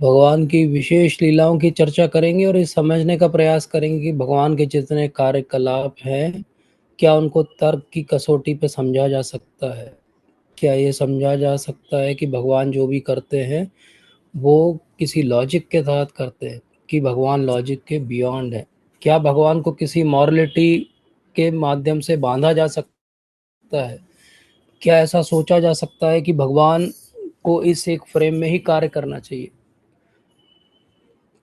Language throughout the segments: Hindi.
भगवान की विशेष लीलाओं की चर्चा करेंगे और ये समझने का प्रयास करेंगे कि भगवान के जितने कार्यकलाप हैं, क्या उनको तर्क की कसौटी पे समझा जा सकता है? क्या ये समझा जा सकता है कि भगवान जो भी करते हैं, वो किसी लॉजिक के तहत करते हैं कि भगवान लॉजिक के बियॉन्ड है? क्या भगवान को किसी मॉरलिटी के माध्यम से बाँधा जा सकता है? क्या ऐसा सोचा जा सकता है कि भगवान को इस एक फ्रेम में ही कार्य करना चाहिए?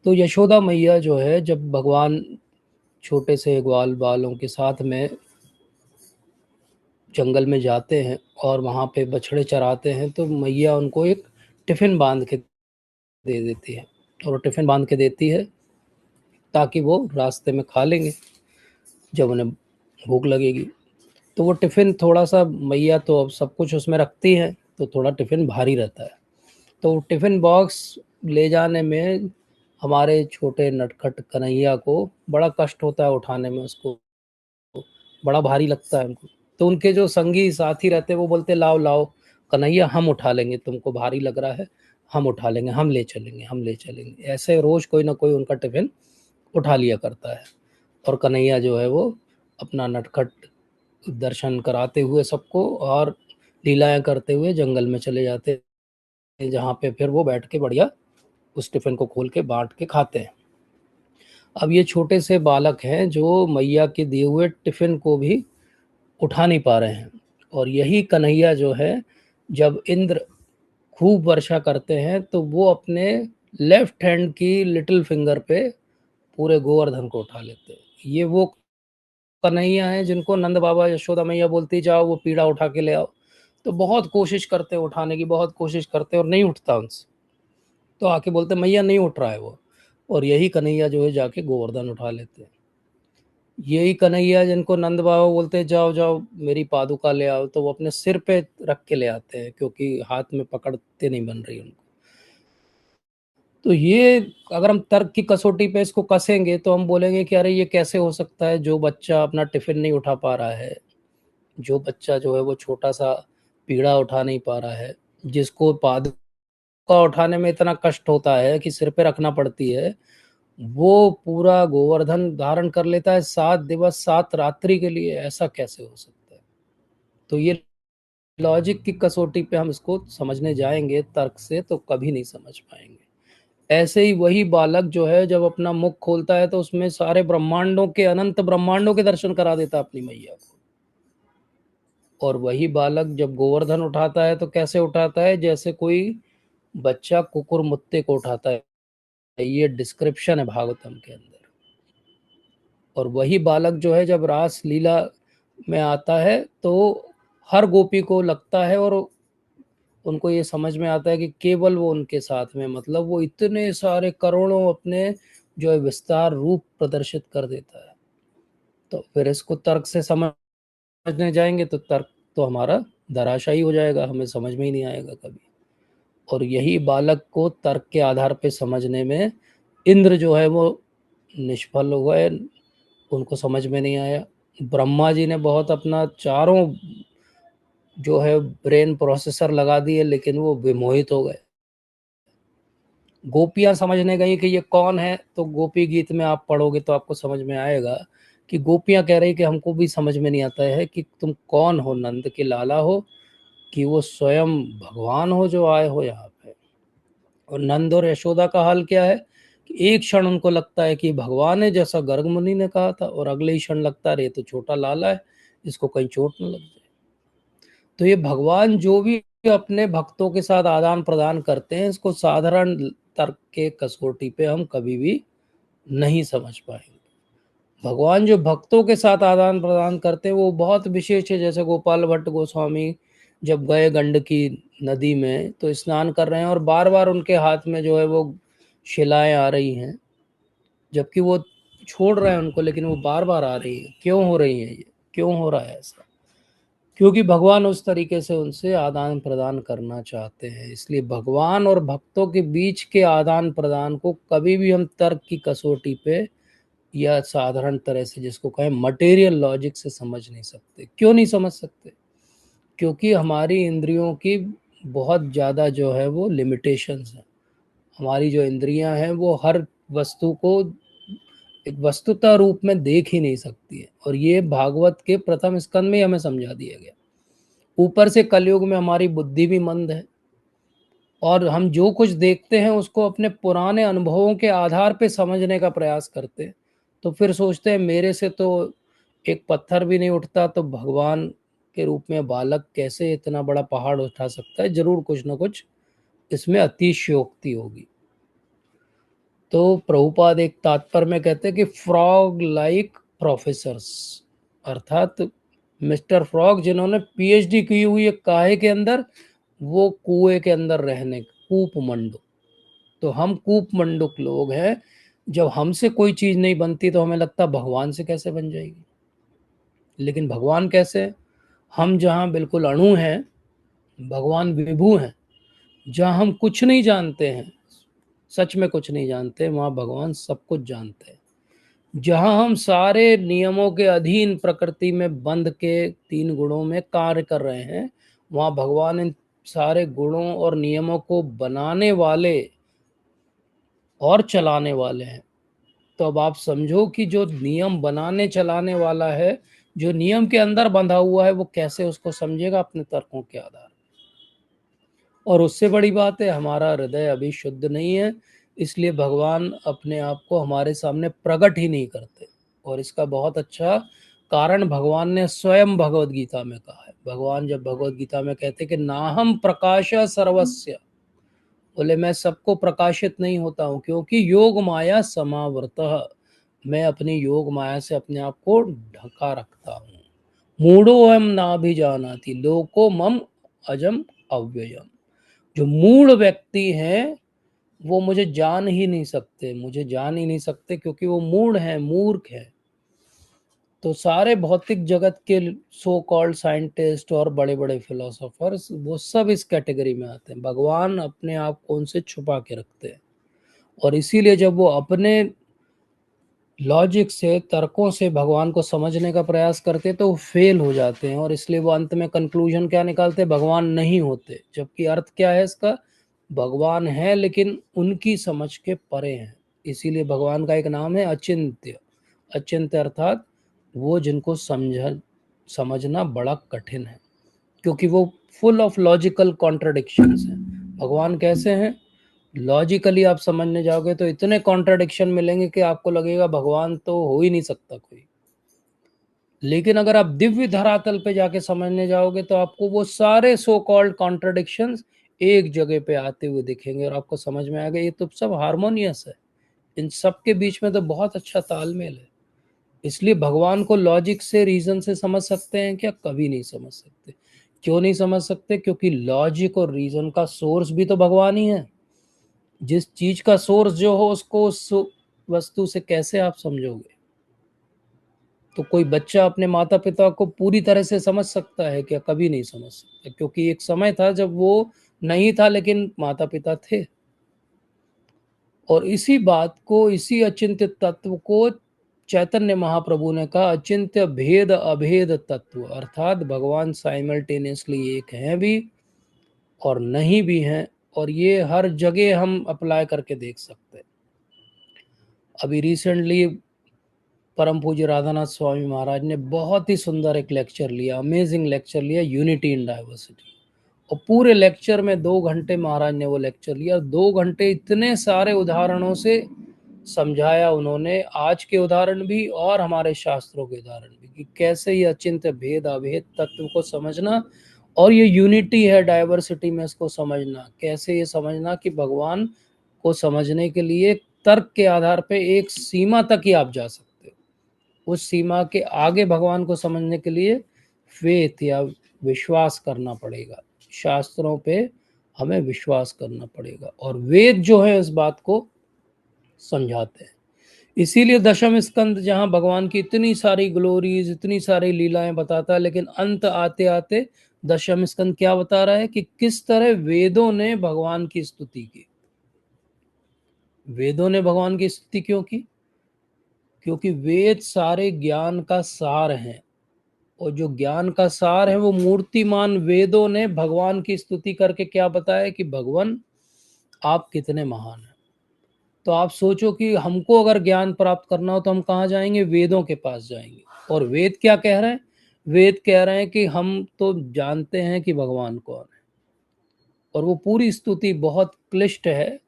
तो यशोदा मैया जो है, जब भगवान छोटे से ग्वाल बालों के साथ में जंगल में जाते हैं और वहाँ पे बछड़े चराते हैं, तो मैया उनको एक टिफ़िन बांध के दे देती है और वो टिफ़िन बांध के देती है ताकि वो रास्ते में खा लेंगे जब उन्हें भूख लगेगी। तो वो टिफ़िन थोड़ा-सा, मैया तो अब सब कुछ उसमें रखती हैं, तो थोड़ा टिफ़िन भारी रहता है। तो टिफ़िन बॉक्स ले जाने में हमारे छोटे नटखट कन्हैया को बड़ा कष्ट होता है उठाने में उसको, बड़ा भारी लगता है उनको। तो उनके जो संगी साथी रहते हैं वो बोलते हैं, लाओ लाओ कन्हैया, हम उठा लेंगे, तुमको भारी लग रहा है, हम उठा लेंगे, हम ले चलेंगे, हम ले चलेंगे। ऐसे रोज कोई ना कोई उनका टिफिन उठा लिया करता है और कन्हैया जो है वो अपना नटखट दर्शन कराते हुए सबको और लीलाएं करते हुए जंगल में चले जाते हैं, जहाँ पे फिर वो बैठ के बढ़िया उस टिफिन को खोल के बांट के खाते हैं। अब ये छोटे से बालक हैं जो मैया के दिए हुए टिफिन को भी उठा नहीं पा रहे हैं। और यही कन्हैया जो है, जब इंद्र खूब वर्षा करते हैं तो वो अपने लेफ्ट हैंड की लिटिल फिंगर पे पूरे गोवर्धन को उठा लेते हैं। ये वो कन्हैया हैं जिनको नंद बाबा यशोदा मैया बोलती, जाओ वो पीड़ा उठा के ले आओ। तो बहुत कोशिश करते हैं उठाने की, बहुत कोशिश करते हैं और नहीं उठता उनसे। तो आके बोलते मैया नहीं उठ रहा है वो, और यही कन्हैया जो है जाके गोवर्धन उठा लेते हैं। यही कन्हैया जिनको नंद बाबा बोलते हैं, जाओ जाओ मेरी पादुका ले आओ, तो वो अपने सिर पे रख के ले आते हैं क्योंकि हाथ में पकड़ते नहीं बन रही उनको। तो ये, अगर हम तर्क की कसौटी पे इसको कसेंगे तो हम बोलेंगे कि अरे ये कैसे हो सकता है, जो बच्चा अपना टिफिन नहीं उठा पा रहा है, जो बच्चा जो है वो छोटा सा पीड़ा उठा नहीं पा रहा है, जिसको पादुका उठाने में इतना कष्ट होता है कि सिर पे रखना पड़ती है, वो पूरा गोवर्धन धारण कर लेता है 7 दिवस 7 रात्रि के लिए। ऐसा कैसे हो सकता है? तो ये लॉजिक की कसौटी पे हम इसको समझने जाएंगे तर्क से तो कभी नहीं समझ पाएंगे। ऐसे ही वही बालक जो है, जब अपना मुख खोलता है तो उसमें सारे ब्रह्मांडों के, अनंत ब्रह्मांडों के दर्शन करा देता है अपनी मैया को। और वही बालक जब गोवर्धन उठाता है तो कैसे उठाता है, जैसे कोई बच्चा कुकुर मुत्ते को उठाता है। ये डिस्क्रिप्शन है भागवतम के अंदर। और वही बालक जो है जब रास लीला में आता है तो हर गोपी को लगता है और उनको ये समझ में आता है कि केवल वो उनके साथ में, मतलब वो इतने सारे करोड़ों अपने जो है विस्तार रूप प्रदर्शित कर देता है। तो फिर इसको तर्क से समझने जाएंगे तो तर्क तो हमारा धराशायी हो जाएगा, हमें समझ में ही नहीं आएगा कभी। और यही बालक को तर्क के आधार पे समझने में इंद्र जो है वो निष्फल हुए, उनको समझ में नहीं आया। ब्रह्मा जी ने बहुत अपना चारों जो है ब्रेन प्रोसेसर लगा दिए, लेकिन वो विमोहित हो गए। गोपियां समझने गई कि ये कौन है, तो गोपी गीत में आप पढ़ोगे तो आपको समझ में आएगा कि गोपियां कह रही कि हमको भी समझ में नहीं आता है कि तुम कौन हो, नंद के लाला हो कि वो स्वयं भगवान हो जो आए हो यहाँ पे। और नंद और यशोदा का हाल क्या है कि एक क्षण उनको लगता है कि भगवान है जैसा गर्ग मुनि ने कहा था, और अगले ही क्षण लगता है रे तो छोटा लाला है, इसको कहीं चोट न लग जाए। तो ये भगवान जो भी अपने भक्तों के साथ आदान प्रदान करते हैं, इसको साधारण तर्क के कसौटी पे हम कभी भी नहीं समझ पाएंगे। भगवान जो भक्तों के साथ आदान प्रदान करते हैं वो बहुत विशेष है। जैसे गोपाल भट्ट गोस्वामी जब गए गंडकी नदी में तो स्नान कर रहे हैं और बार बार उनके हाथ में जो है वो शिलाएं आ रही हैं, जबकि वो छोड़ रहे हैं उनको, लेकिन वो बार बार आ रही है। क्यों हो रही है ये, क्यों हो रहा है ऐसा? क्योंकि भगवान उस तरीके से उनसे आदान प्रदान करना चाहते हैं। इसलिए भगवान और भक्तों के बीच के आदान प्रदान को कभी भी हम तर्क की कसौटी पे या साधारण तरह से, जिसको कहें मटेरियल लॉजिक से, समझ नहीं सकते। क्यों नहीं समझ सकते? क्योंकि हमारी इंद्रियों की बहुत ज़्यादा जो है वो लिमिटेशंस हैं। हमारी जो इंद्रियां हैं वो हर वस्तु को एक वस्तुतः रूप में देख ही नहीं सकती है, और ये भागवत के प्रथम स्कंद में हमें समझा दिया गया। ऊपर से कलयुग में हमारी बुद्धि भी मंद है, और हम जो कुछ देखते हैं उसको अपने पुराने अनुभवों के आधार पे समझने का प्रयास करते हैं। तो फिर सोचते हैं मेरे से तो एक पत्थर भी नहीं उठता, तो भगवान के रूप में बालक कैसे इतना बड़ा पहाड़ उठा सकता है? जरूर कुछ ना कुछ इसमें अतिशयोक्ति होगी। तो प्रभुपाद एक तात्पर्य में कहते हैं कि फ्रॉग लाइक प्रोफेसर्स, अर्थात मिस्टर फ्रॉग जिन्होंने पीएचडी की हुई है काहे के अंदर, वो कुएं के अंदर रहने, कूप मंडूक। तो हम कूप मंडूक लोग हैं। जब हमसे कोई चीज नहीं बनती तो हमें लगता भगवान से कैसे बन जाएगी। लेकिन भगवान कैसे? हम जहाँ बिल्कुल अणु हैं, भगवान विभू हैं। जहाँ हम कुछ नहीं जानते हैं, सच में कुछ नहीं जानते, वहाँ भगवान सब कुछ जानते हैं। जहाँ हम सारे नियमों के अधीन प्रकृति में बंध के तीन गुणों में कार्य कर रहे हैं, वहाँ भगवान इन सारे गुणों और नियमों को बनाने वाले और चलाने वाले हैं। तो अब आप समझो कि जो नियम बनाने चलाने वाला है, जो नियम के अंदर बंधा हुआ है, वो कैसे उसको समझेगा अपने तर्कों के आधार। और उससे बड़ी बात है, हमारा हृदय अभी शुद्ध नहीं है, इसलिए भगवान अपने आप को हमारे सामने प्रकट ही नहीं करते। और इसका बहुत अच्छा कारण भगवान ने स्वयं भगवत गीता में कहा है। भगवान जब भगवत गीता में कहते कि नाहम प्रकाश सर्वस्य, बोले मैं सबको प्रकाशित नहीं होता हूँ, क्योंकि योग माया समावृतः, मैं अपनी योग माया से अपने आप को ढका रखता हूँ। मूढ़ो एम ना भी जाना थी लोको मम अजम अव्ययम। जो मूढ़ व्यक्ति हैं वो मुझे जान ही नहीं सकते, मुझे जान ही नहीं सकते, क्योंकि वो मूढ़ हैं, मूर्ख हैं। तो सारे भौतिक जगत के सो कॉल्ड साइंटिस्ट और बड़े बड़े फिलोसोफर्स, वो सब इस कैटेगरी में आते हैं। भगवान अपने आप को उनसे छुपा के रखते हैं, और इसीलिए जब वो अपने लॉजिक से, तर्कों से भगवान को समझने का प्रयास करते तो वो फेल हो जाते हैं, और इसलिए वो अंत में कंक्लूजन क्या निकालते हैं? भगवान नहीं होते। जबकि अर्थ क्या है इसका? भगवान है लेकिन उनकी समझ के परे हैं। इसीलिए भगवान का एक नाम है अचिंत्य। अचिंत्य अर्थात वो जिनको समझना बड़ा कठिन है, क्योंकि वो फुल ऑफ लॉजिकल कॉन्ट्रडिक्शंस हैं। भगवान कैसे हैं? लॉजिकली आप समझने जाओगे तो इतने कॉन्ट्रडिक्शन मिलेंगे कि आपको लगेगा भगवान तो हो ही नहीं सकता कोई। लेकिन अगर आप दिव्य धरातल पे जाके समझने जाओगे तो आपको वो सारे सो कॉल्ड कॉन्ट्रडिक्शंस एक जगह पे आते हुए दिखेंगे, और आपको समझ में आएगा ये तो सब हारमोनियस है, इन सब के बीच में तो बहुत अच्छा तालमेल है। इसलिए भगवान को लॉजिक से, रीजन से समझ सकते हैं क्या? कभी नहीं समझ सकते। क्यों नहीं समझ सकते? क्योंकि लॉजिक और रीजन का सोर्स भी तो भगवान ही है। जिस चीज का सोर्स जो हो उसको उस वस्तु से कैसे आप समझोगे? तो कोई बच्चा अपने माता पिता को पूरी तरह से समझ सकता है क्या? कभी नहीं समझ सकता, क्योंकि एक समय था जब वो नहीं था लेकिन माता पिता थे। और इसी बात को, इसी अचिंत्य तत्व को चैतन्य महाप्रभु ने कहा अचिंत्य भेद अभेद तत्व, अर्थात भगवान साइमल्टेनियसली एक हैं भी और नहीं भी हैं, और ये हर जगह हम अप्लाई करके देख सकते हैं। अभी रिसेंटली परम पूज्य राधानाथ स्वामी महाराज ने बहुत ही सुंदर एक लेक्चर लिया, अमेजिंग लेक्चर लिया, यूनिटी इन डाइवर्सिटी। और पूरे लेक्चर में 2 घंटे महाराज ने वो लेक्चर लिया। 2 घंटे इतने सारे उदाहरणों से समझाया उन्होंने, आज के उदाहरण भी और हमारे शास्त्रों के उदाहरण भी, कि कैसे ये अचिंत्य भेद अभेद तत्व को समझना, और ये यूनिटी है डाइवर्सिटी में इसको समझना। कैसे ये समझना कि भगवान को समझने के लिए तर्क के आधार पे एक सीमा तक ही आप जा सकते हो, उस सीमा के आगे भगवान को समझने के लिए फेथ या विश्वास करना पड़ेगा। शास्त्रों पे हमें विश्वास करना पड़ेगा, और वेद जो है इस बात को समझाते हैं। इसीलिए दशम स्कंद जहां भगवान की इतनी सारी ग्लोरीज, इतनी सारी लीलाएं बताता है, लेकिन अंत आते आते दशम स्कंद क्या बता रहा है कि किस तरह वेदों ने भगवान की स्तुति की। वेदों ने भगवान की स्तुति क्यों की? क्योंकि वेद सारे ज्ञान का सार हैं, और जो ज्ञान का सार है वो मूर्तिमान वेदों ने भगवान की स्तुति करके क्या बताया कि भगवान आप कितने महान हैं। तो आप सोचो कि हमको अगर ज्ञान प्राप्त करना हो तो हम कहाँ जाएंगे? वेदों के पास जाएंगे। और वेद क्या कह रहे हैं? वेद कह रहे हैं कि हम तो जानते हैं कि भगवान कौन है, और वो पूरी स्तुति बहुत क्लिष्ट है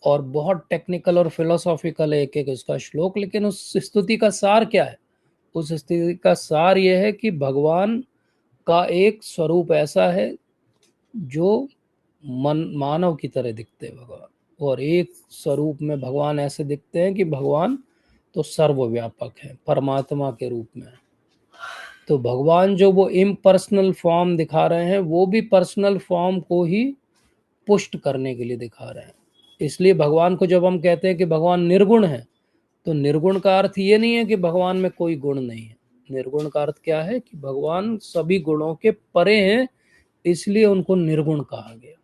और बहुत टेक्निकल और फिलोसॉफिकल है एक एक उसका श्लोक, लेकिन उस स्तुति का सार क्या है? उस स्तुति का सार यह है कि भगवान का एक स्वरूप ऐसा है जो मानव की तरह दिखते हैं भगवान, और एक स्वरूप में भगवान ऐसे दिखते हैं कि भगवान तो सर्वव्यापक है, परमात्मा के रूप में। तो भगवान जो वो इम्पर्सनल फॉर्म दिखा रहे हैं, वो भी पर्सनल फॉर्म को ही पुष्ट करने के लिए दिखा रहे हैं। इसलिए भगवान को जब हम कहते हैं कि भगवान निर्गुण है, तो निर्गुण का अर्थ ये नहीं है कि भगवान में कोई गुण नहीं है। निर्गुण का अर्थ क्या है? कि भगवान सभी गुणों के परे हैं, इसलिए उनको निर्गुण कहा गया।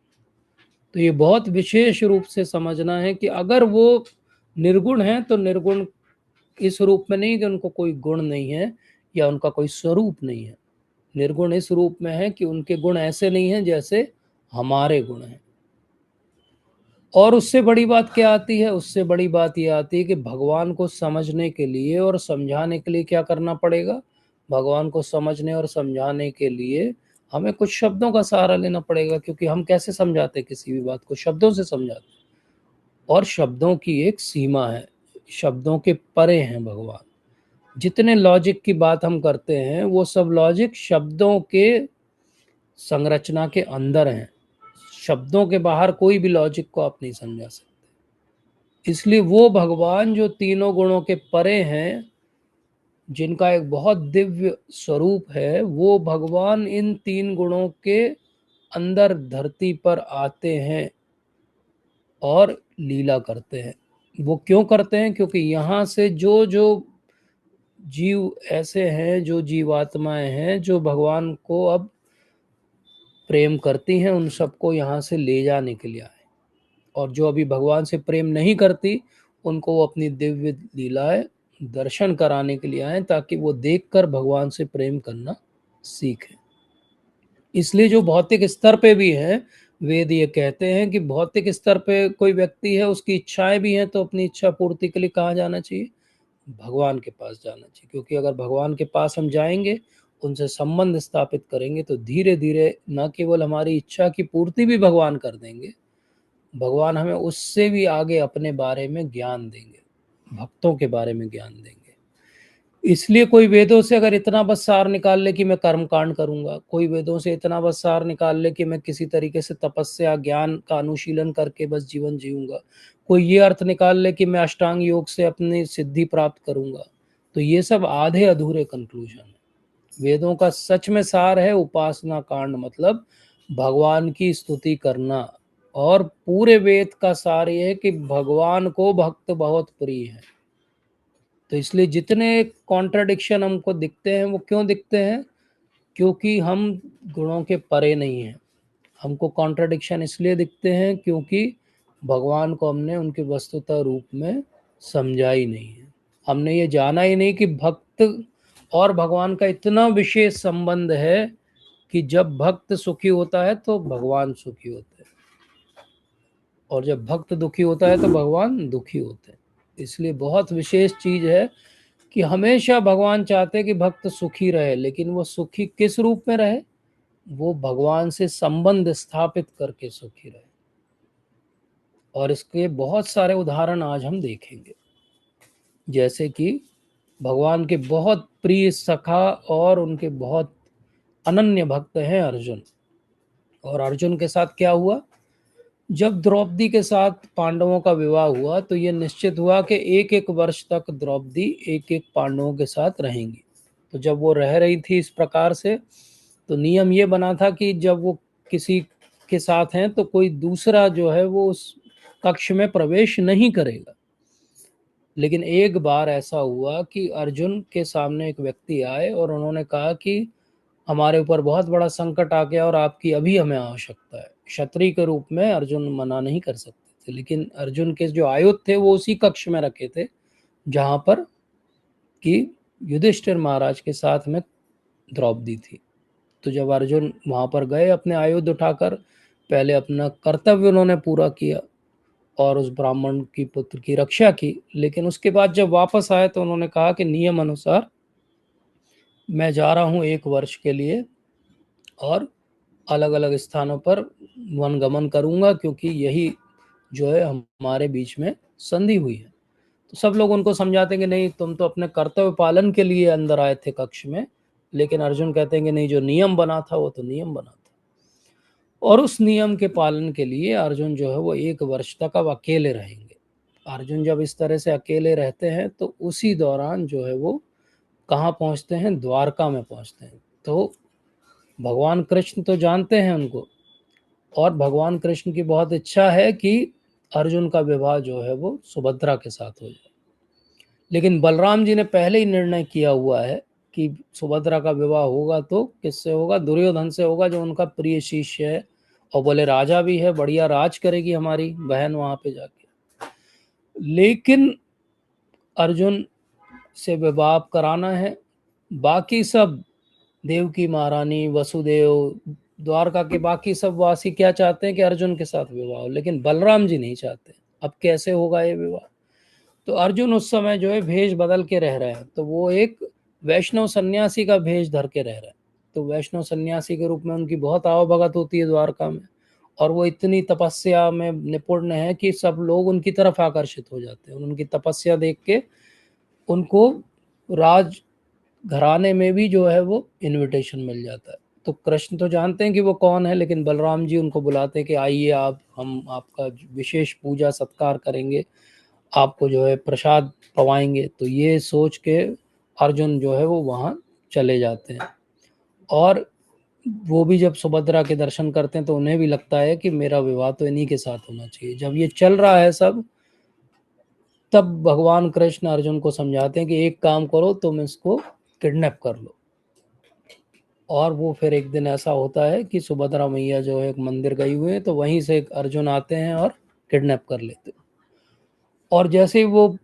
तो ये बहुत विशेष रूप से समझना है कि अगर वो निर्गुण है तो निर्गुण इस रूप में नहीं कि उनको कोई गुण नहीं है या उनका कोई स्वरूप नहीं है। निर्गुण इस रूप में है कि उनके गुण ऐसे नहीं हैं जैसे हमारे गुण हैं। और उससे बड़ी बात क्या आती है? उससे बड़ी बात यह आती है कि भगवान को समझने के लिए और समझाने के लिए क्या करना पड़ेगा? भगवान को समझने और समझाने के लिए हमें कुछ शब्दों का सहारा लेना पड़ेगा, क्योंकि हम कैसे समझाते किसी भी बात को? शब्दों से समझाते, और शब्दों की एक सीमा है, शब्दों के परे हैं भगवान। जितने लॉजिक की बात हम करते हैं वो सब लॉजिक शब्दों के संरचना के अंदर हैं। शब्दों के बाहर कोई भी लॉजिक को आप नहीं समझा सकते। इसलिए वो भगवान जो तीनों गुणों के परे हैं, जिनका एक बहुत दिव्य स्वरूप है, वो भगवान इन तीन गुणों के अंदर धरती पर आते हैं और लीला करते हैं। वो क्यों करते हैं? क्योंकि यहाँ से जो जो जीव ऐसे हैं, जो जीवात्माएं हैं जो भगवान को अब प्रेम करती हैं, उन सबको यहाँ से ले जाने के लिए आए। और जो अभी भगवान से प्रेम नहीं करती, उनको वो अपनी दिव्य लीलाएं दर्शन कराने के लिए आए, ताकि वो देखकर भगवान से प्रेम करना सीखें। इसलिए जो भौतिक स्तर पे भी है, वेद ये कहते हैं कि भौतिक स्तर पे कोई व्यक्ति है, उसकी इच्छाएं भी हैं, तो अपनी इच्छा पूर्ति के लिए कहाँ जाना चाहिए? भगवान के पास जाना चाहिए। क्योंकि अगर भगवान के पास हम जाएंगे, उनसे संबंध स्थापित करेंगे, तो धीरे धीरे न केवल हमारी इच्छा की पूर्ति भी भगवान कर देंगे, भगवान हमें उससे भी आगे अपने बारे में ज्ञान देंगे, भक्तों के बारे में ज्ञान देंगे। इसलिए कोई वेदों से अगर इतना बस सार निकाल ले कि मैं कर्म कांड करूंगा, कोई वेदों से इतना बस सार निकाल ले कि मैं किसी तरीके से तपस्या ज्ञान का अनुशीलन करके बस जीवन जीऊंगा, कोई ये अर्थ निकाल ले कि मैं अष्टांग योग से अपनी सिद्धि प्राप्त करूंगा, तो ये सब आधे अधूरे कंक्लूजन है। वेदों का सच में सार है उपासना कांड, मतलब भगवान की स्तुति करना। और पूरे वेद का सार ये है कि भगवान को भक्त बहुत प्रिय है। तो इसलिए जितने कॉन्ट्रडिक्शन हमको दिखते हैं, वो क्यों दिखते हैं? क्योंकि हम गुणों के परे नहीं हैं। हमको कॉन्ट्रडिक्शन इसलिए दिखते हैं क्योंकि भगवान को हमने उनके वस्तुतः रूप में समझा ही नहीं है। हमने ये जाना ही नहीं कि भक्त और भगवान का इतना विशेष संबंध है कि जब भक्त सुखी होता है तो भगवान सुखी होते हैं, और जब भक्त दुखी होता है तो भगवान दुखी होते हैं। इसलिए बहुत विशेष चीज है कि हमेशा भगवान चाहते हैं कि भक्त सुखी रहे, लेकिन वो सुखी किस रूप में रहे? वो भगवान से संबंध स्थापित करके सुखी रहे। और इसके बहुत सारे उदाहरण आज हम देखेंगे। जैसे कि भगवान के बहुत प्रिय सखा और उनके बहुत अनन्य भक्त हैं अर्जुन। और अर्जुन के साथ क्या हुआ? जब द्रौपदी के साथ पांडवों का विवाह हुआ, तो यह निश्चित हुआ कि एक एक वर्ष तक द्रौपदी एक एक पांडवों के साथ रहेंगी। तो जब वो रह रही थी इस प्रकार से, तो नियम ये बना था कि जब वो किसी के साथ हैं तो कोई दूसरा जो है वो उस कक्ष में प्रवेश नहीं करेगा। लेकिन एक बार ऐसा हुआ कि अर्जुन के सामने एक व्यक्ति आए और उन्होंने कहा कि हमारे ऊपर बहुत बड़ा संकट आ गया और आपकी अभी हमें आवश्यकता है। क्षत्रिय के रूप में अर्जुन मना नहीं कर सकते थे, लेकिन अर्जुन के जो आयुध थे वो उसी कक्ष में रखे थे जहां पर कि युधिष्ठिर महाराज के साथ में द्रौपदी थी। तो जब अर्जुन वहां पर गए अपने आयुध उठाकर, पहले अपना कर्तव्य उन्होंने पूरा किया, और उस ब्राह्मण की पुत्र की रक्षा की। लेकिन उसके बाद जब वापस आए तो उन्होंने कहा कि नियम अनुसार मैं जा रहा हूँ 1 वर्ष के लिए और अलग-अलग स्थानों पर वनगमन करूँगा, क्योंकि यही जो है हमारे बीच में संधि हुई है। तो सब लोग उनको समझाते हैं कि नहीं, तुम तो अपने कर्तव्य पालन के लिए अंदर आए थे कक्ष में। लेकिन अर्जुन कहते हैं कि नहीं, जो नियम बना था वो तो नियम बना था। और उस नियम के पालन के लिए अर्जुन जो है वो 1 वर्ष तक अब अकेले रहेंगे। अर्जुन जब इस तरह से अकेले रहते हैं तो उसी दौरान जो है वो कहाँ पहुँचते हैं? द्वारका में पहुँचते हैं। तो भगवान कृष्ण तो जानते हैं उनको, और भगवान कृष्ण की बहुत इच्छा है कि अर्जुन का विवाह जो है वो सुभद्रा के साथ हो जाए। लेकिन बलराम जी ने पहले ही निर्णय किया हुआ है कि सुभद्रा का विवाह होगा तो किससे होगा? दुर्योधन से होगा, जो उनका प्रिय शिष्य है, और बोले राजा भी है, बढ़िया राज करेगी हमारी बहन वहां पे जाके। लेकिन अर्जुन से विवाह कराना है। बाकी सब, देवकी महारानी, वसुदेव, द्वारका के बाकी सब वासी क्या चाहते हैं कि अर्जुन के साथ विवाह हो, लेकिन बलराम जी नहीं चाहते। अब कैसे होगा ये विवाह? तो अर्जुन उस समय जो है भेष बदल के रह रहे हैं। तो वो एक वैष्णव सन्यासी का भेष धर के रह रहे हैं। तो वैष्णव सन्यासी के रूप में उनकी बहुत आवभगत होती है द्वारका में, और वो इतनी तपस्या में निपुण है कि सब लोग उनकी तरफ आकर्षित हो जाते हैं। उनकी तपस्या देख के उनको राज घराने में भी जो है वो इनविटेशन मिल जाता है। तो कृष्ण तो जानते हैं कि वो कौन है, लेकिन बलराम जी उनको बुलाते हैं कि आइए आप, हम आपका विशेष पूजा सत्कार करेंगे, आपको जो है प्रसाद पवाएंगे। तो ये सोच के अर्जुन जो है वो वहाँ चले जाते हैं। और वो भी जब सुभद्रा के दर्शन करते हैं तो उन्हें भी लगता है कि मेरा विवाह तो इन्हीं के साथ होना चाहिए। जब ये चल रहा है सब, तब भगवान कृष्ण अर्जुन को समझाते हैं कि एक काम करो, तुम इसको किडनैप कर लो। और वो फिर एक दिन ऐसा होता है कि सुभद्रा मैया जो है एक मंदिर गई हुई है, तो वहीं से एक अर्जुन आते हैं और किडनैप कर लेते हैं। और जैसे ही वो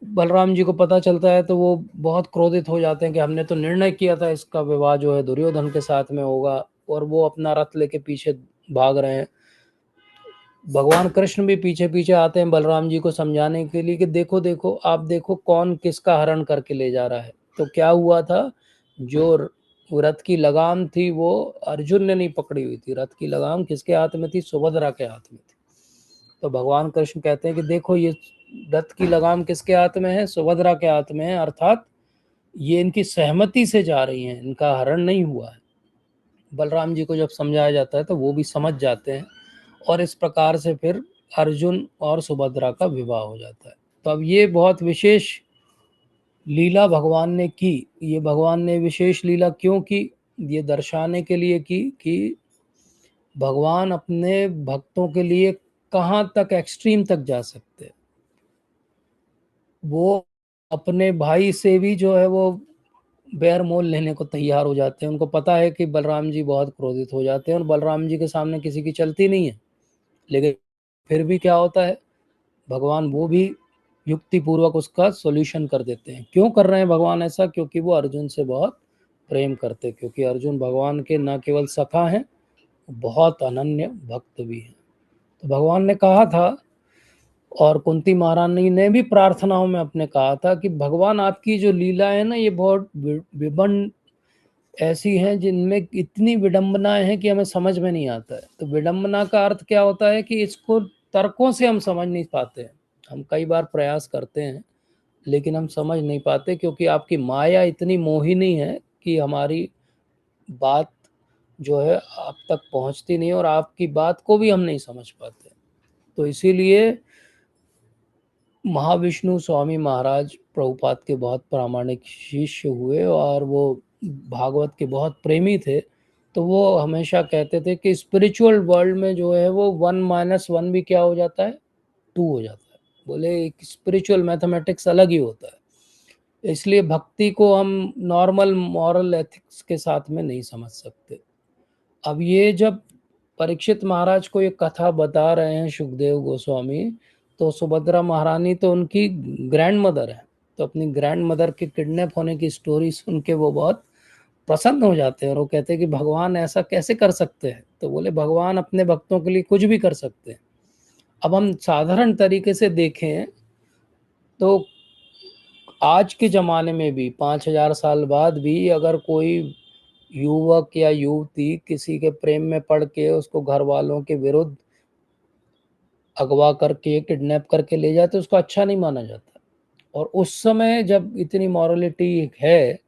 बलराम जी को पता चलता है तो वो बहुत क्रोधित हो जाते हैं कि हमने तो निर्णय किया था इसका विवाह जो है दुर्योधन के साथ में होगा, और वो अपना रथ लेके पीछे भाग रहे हैं। भगवान कृष्ण भी पीछे पीछे आते हैं बलराम जी को समझाने के लिए कि देखो देखो, आप देखो कौन किसका हरण करके ले जा रहा है। तो क्या हुआ था, जो रथ की लगाम थी वो अर्जुन ने नहीं पकड़ी हुई थी। रथ की लगाम किसके हाथ में थी? सुभद्रा के हाथ में थी। तो भगवान कृष्ण कहते हैं कि देखो, ये रथ की लगाम किसके हाथ में है? सुभद्रा के हाथ में है। अर्थात ये इनकी सहमति से जा रही हैं, इनका हरण नहीं हुआ है। बलराम जी को जब समझाया जाता है तो वो भी समझ जाते हैं, और इस प्रकार से फिर अर्जुन और सुभद्रा का विवाह हो जाता है। तो अब ये बहुत विशेष लीला भगवान ने की। ये भगवान ने विशेष लीला क्यों की? ये दर्शाने के लिए की कि भगवान अपने भक्तों के लिए कहाँ तक एक्सट्रीम तक जा सकते हैं। वो अपने भाई से भी जो है वो बैर मोल लेने को तैयार हो जाते हैं। उनको पता है कि बलराम जी बहुत क्रोधित हो जाते हैं और बलराम जी के सामने किसी की चलती नहीं है। लेकिन फिर भी क्या होता है, भगवान वो भी युक्ति पूर्वक उसका सॉल्यूशन कर देते हैं। क्यों कर रहे हैं भगवान ऐसा? क्योंकि वो अर्जुन से बहुत प्रेम करते हैं, क्योंकि अर्जुन भगवान के न केवल सखा हैं, बहुत अनन्य भक्त भी हैं। तो भगवान ने कहा था, और कुंती महारानी ने भी प्रार्थनाओं में अपने कहा था कि भगवान आपकी जो लीला है ना, ये बहुत विभिन्न ऐसी हैं जिनमें इतनी विडंबनाएं हैं कि हमें समझ में नहीं आता है। तो विडंबना का अर्थ क्या होता है कि इसको तर्कों से हम समझ नहीं पाते हैं। हम कई बार प्रयास करते हैं लेकिन हम समझ नहीं पाते, क्योंकि आपकी माया इतनी मोहिनी है कि हमारी बात जो है आप तक पहुंचती नहीं, और आपकी बात को भी हम नहीं समझ पाते। तो इसीलिए महाविष्णु स्वामी महाराज प्रभुपाद के बहुत प्रामाणिक शिष्य हुए, और वो भागवत के बहुत प्रेमी थे। तो वो हमेशा कहते थे कि स्पिरिचुअल वर्ल्ड में जो है वो 1 - 1 भी क्या हो जाता है? 2 हो जाता है। बोले एक स्पिरिचुअल मैथमेटिक्स अलग ही होता है। इसलिए भक्ति को हम नॉर्मल मॉरल एथिक्स के साथ में नहीं समझ सकते। अब ये जब परीक्षित महाराज को ये कथा बता रहे हैं सुखदेव गोस्वामी, तो सुभद्रा महारानी तो उनकी ग्रैंड मदर है। तो अपनी ग्रैंड मदर के किडनैप होने की स्टोरी सुन के वो बहुत प्रसन्न हो जाते हैं, और वो कहते हैं कि भगवान ऐसा कैसे कर सकते हैं? तो बोले भगवान अपने भक्तों के लिए कुछ भी कर सकते हैं। अब हम साधारण तरीके से देखें तो आज के ज़माने में भी 5000 साल बाद भी अगर कोई युवक या युवती किसी के प्रेम में पड़ के उसको घर वालों के विरुद्ध अगवा करके किडनैप करके ले जाए तो उसको अच्छा नहीं माना जाता। और उस समय जब इतनी मॉरलिटी है,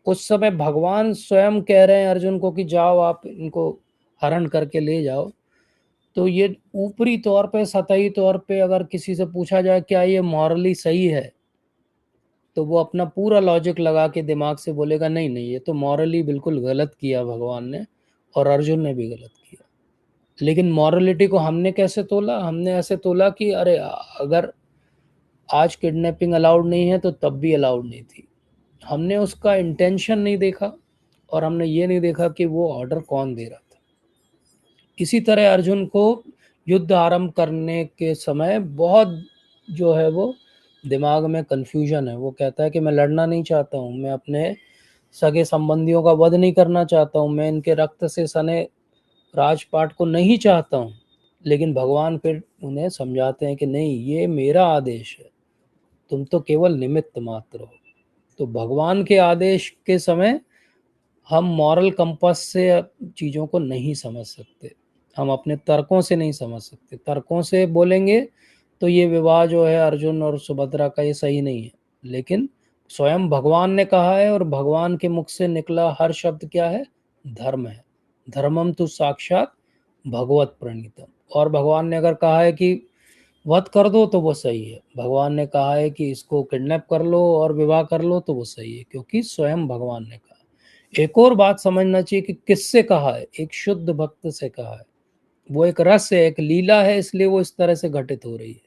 उस समय भगवान स्वयं कह रहे हैं अर्जुन को कि जाओ आप इनको हरण करके ले जाओ। तो ये ऊपरी तौर पे, सतही तौर पे अगर किसी से पूछा जाए क्या ये मॉरली सही है, तो वो अपना पूरा लॉजिक लगा के दिमाग से बोलेगा नहीं नहीं, ये तो मॉरली बिल्कुल गलत किया भगवान ने, और अर्जुन ने भी गलत किया। लेकिन मॉरलिटी को हमने कैसे तोला? हमने ऐसे तोला कि अरे अगर आज किडनैपिंग अलाउड नहीं है तो तब भी अलाउड नहीं थी। हमने उसका इंटेंशन नहीं देखा, और हमने ये नहीं देखा कि वो ऑर्डर कौन दे रहा था। इसी तरह अर्जुन को युद्ध आरंभ करने के समय बहुत जो है वो दिमाग में कन्फ्यूजन है। वो कहता है कि मैं लड़ना नहीं चाहता हूँ, मैं अपने सगे संबंधियों का वध नहीं करना चाहता हूँ, मैं इनके रक्त से सने राजपाट को नहीं चाहता हूँ। लेकिन भगवान फिर उन्हें समझाते हैं कि नहीं, ये मेरा आदेश है, तुम तो केवल निमित्त मात्र हो। तो भगवान के आदेश के समय हम मॉरल कंपास से चीज़ों को नहीं समझ सकते, हम अपने तर्कों से नहीं समझ सकते। तर्कों से बोलेंगे तो ये विवाह जो है अर्जुन और सुभद्रा का, ये सही नहीं है। लेकिन स्वयं भगवान ने कहा है, और भगवान के मुख से निकला हर शब्द क्या है? धर्म है। धर्मम तो साक्षात भगवत प्रणीतम। और भगवान ने अगर कहा है कि वध कर दो तो वो सही है, भगवान ने कहा है कि इसको किडनैप कर लो और विवाह कर लो तो वो सही है, क्योंकि स्वयं भगवान ने कहा। एक और बात समझना चाहिए कि किससे कहा है? एक शुद्ध भक्त से कहा है। वो एक रस है, एक लीला है, इसलिए वो इस तरह से घटित हो रही है।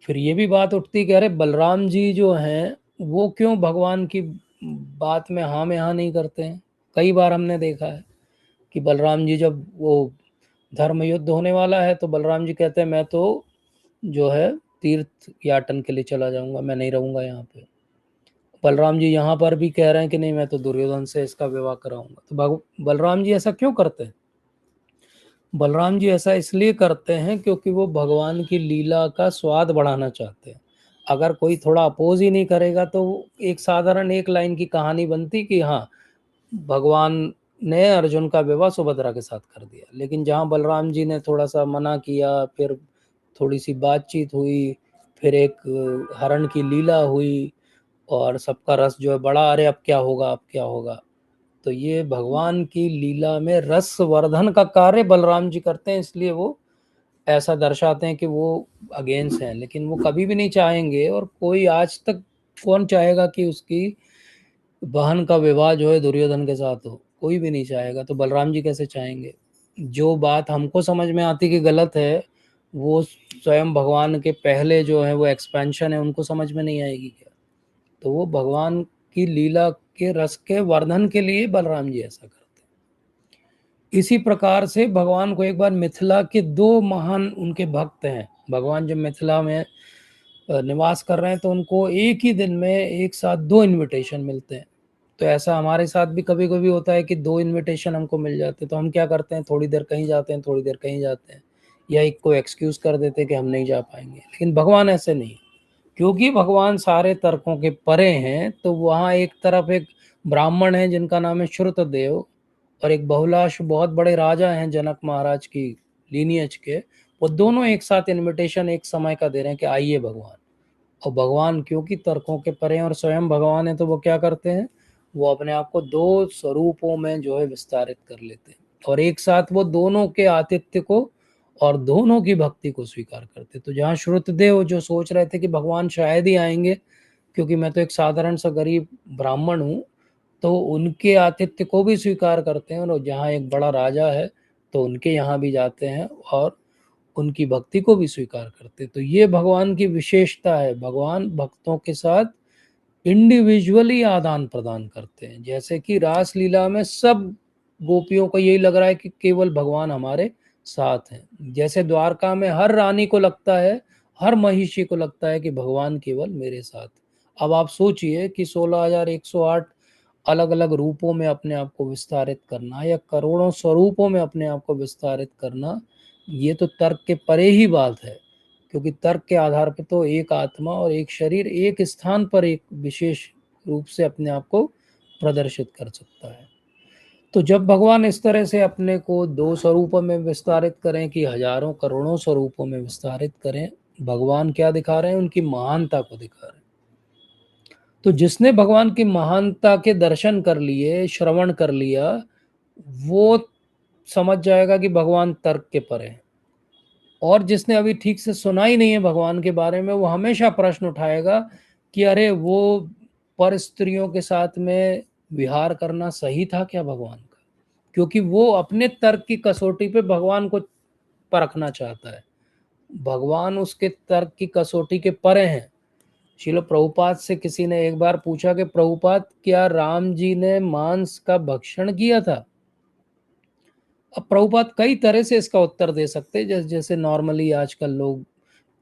फिर ये भी बात उठती कि अरे बलराम जी जो हैं वो क्यों भगवान की बात में हाँ में हाँ नहीं करते हैं? कई बार हमने देखा है कि बलराम जी जब वो धर्म युद्ध होने वाला है तो बलराम जी कहते हैं मैं तो जो है तीर्थ याटन के लिए चला जाऊंगा, मैं नहीं रहूंगा यहाँ पे। बलराम जी यहाँ पर भी कह रहे हैं कि नहीं, मैं तो दुर्योधन से इसका विवाह कराऊंगा। तो बलराम जी ऐसा क्यों करते हैं? बलराम जी ऐसा इसलिए करते हैं क्योंकि वो भगवान की लीला का स्वाद बढ़ाना चाहते हैं। अगर कोई थोड़ा अपोज ही नहीं करेगा तो एक साधारण एक लाइन की कहानी बनती कि हाँ, भगवान ने अर्जुन का विवाह सुभद्रा के साथ कर दिया। लेकिन जहाँ बलराम जी ने थोड़ा सा मना किया, फिर थोड़ी सी बातचीत हुई, फिर एक हरण की लीला हुई, और सबका रस जो है बड़ा, अरे अब क्या होगा, अब क्या होगा। तो ये भगवान की लीला में रस वर्धन का कार्य बलराम जी करते हैं, इसलिए वो ऐसा दर्शाते हैं कि वो अगेंस्ट हैं। लेकिन वो कभी भी नहीं चाहेंगे, और कोई आज तक कौन चाहेगा कि उसकी बहन का विवाह जो है दुर्योधन के साथ हो? कोई भी नहीं चाहेगा। तो बलराम जी कैसे चाहेंगे? जो बात हमको समझ में आती कि गलत है, वो स्वयं भगवान के पहले जो है वो एक्सपेंशन है, उनको समझ में नहीं आएगी क्या? तो वो भगवान की लीला के रस के वर्धन के लिए बलराम जी ऐसा करते हैं। इसी प्रकार से भगवान को एक बार मिथिला के दो महान उनके भक्त हैं। भगवान जब मिथिला में निवास कर रहे हैं तो उनको एक ही दिन में एक साथ दो इनविटेशन मिलते हैं। तो ऐसा हमारे साथ भी कभी कभी होता है कि दो इनविटेशन हमको मिल जाते हैं, तो हम क्या करते हैं, थोड़ी देर कहीं जाते हैं, थोड़ी देर कहीं जाते हैं, या एक को एक्सक्यूज कर देते हैं कि हम नहीं जा पाएंगे। लेकिन भगवान ऐसे नहीं, क्योंकि भगवान सारे तर्कों के परे हैं। तो वहाँ एक तरफ एक ब्राह्मण है जिनका नाम है श्रुतदेव, और एक बहुलाश बहुत बड़े राजा हैं जनक महाराज की लीनियज के। वो दोनों एक साथ इनविटेशन एक समय का दे रहे हैं कि आइए भगवान। और भगवान क्योंकि तर्कों के परे हैं और स्वयं भगवान है, तो वो क्या करते हैं, वो अपने आप को दो स्वरूपों में जो है विस्तारित कर लेते हैं, और एक साथ वो दोनों के आतिथ्य को और दोनों की भक्ति को स्वीकार करते। तो जहाँ श्रुतदेव जो सोच रहे थे कि भगवान शायद ही आएंगे, क्योंकि मैं तो एक साधारण सा गरीब ब्राह्मण हूँ, तो उनके आतिथ्य को भी स्वीकार करते हैं, और जहाँ एक बड़ा राजा है तो उनके यहाँ भी जाते हैं और उनकी भक्ति को भी स्वीकार करते हैं। तो ये भगवान की विशेषता है, भगवान भक्तों के साथ इंडिविजुअली आदान प्रदान करते हैं। जैसे कि रास लीला में सब गोपियों को यही लग रहा है कि केवल भगवान हमारे साथ हैं, जैसे द्वारका में हर रानी को लगता है, हर महिषी को लगता है कि भगवान केवल मेरे साथ। अब आप सोचिए कि 16,108 अलग अलग रूपों में अपने आप को विस्तारित करना, या करोड़ों स्वरूपों में अपने आप को विस्तारित करना, ये तो तर्क के परे ही बात है, क्योंकि तर्क के आधार पर तो एक आत्मा और एक शरीर एक स्थान पर एक विशेष रूप से अपने आप को प्रदर्शित कर सकता है। तो जब भगवान इस तरह से अपने को दो स्वरूपों में विस्तारित करें कि हजारों करोड़ों स्वरूपों में विस्तारित करें, भगवान क्या दिखा रहे हैं? उनकी महानता को दिखा रहे हैं। तो जिसने भगवान की महानता के दर्शन कर लिए, श्रवण कर लिया, वो समझ जाएगा कि भगवान तर्क के परे हैं। और जिसने अभी ठीक से सुना ही नहीं है भगवान के बारे में, वो हमेशा प्रश्न उठाएगा कि अरे वो पर स्त्रियों के साथ में विहार करना सही था क्या भगवान का? क्योंकि वो अपने तर्क की कसौटी पे भगवान को परखना चाहता है। भगवान उसके तर्क की कसौटी के परे हैं। शिल प्रभुपाद से किसी ने एक बार पूछा कि प्रभुपाद, क्या राम जी ने मांस का भक्षण किया था? अब प्रभुपाद कई तरह से इसका उत्तर दे सकते हैं, जैसे नॉर्मली आजकल लोग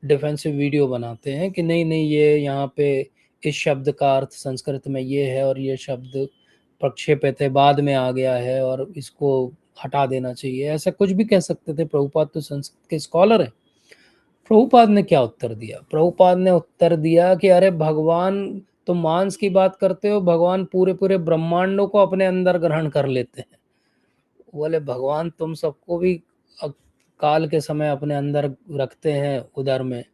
डिफेंसिव वीडियो बनाते हैं कि नहीं नहीं, ये यहाँ पे इस शब्द का अर्थ संस्कृत में ये है और ये शब्द प्रक्षेपित है, बाद में आ गया है और इसको हटा देना चाहिए। ऐसा कुछ भी कह सकते थे। प्रभुपाद तो संस्कृत के स्कॉलर हैं। प्रभुपाद ने क्या उत्तर दिया? प्रभुपाद ने उत्तर दिया कि अरे भगवान, तुम मांस की बात करते हो, भगवान पूरे पूरे ब्रह्मांडों को अपने अंदर ग्रहण कर लेते हैं। बोले भगवान तुम सबको भी काल के समय अपने अंदर रखते हैं उदर में,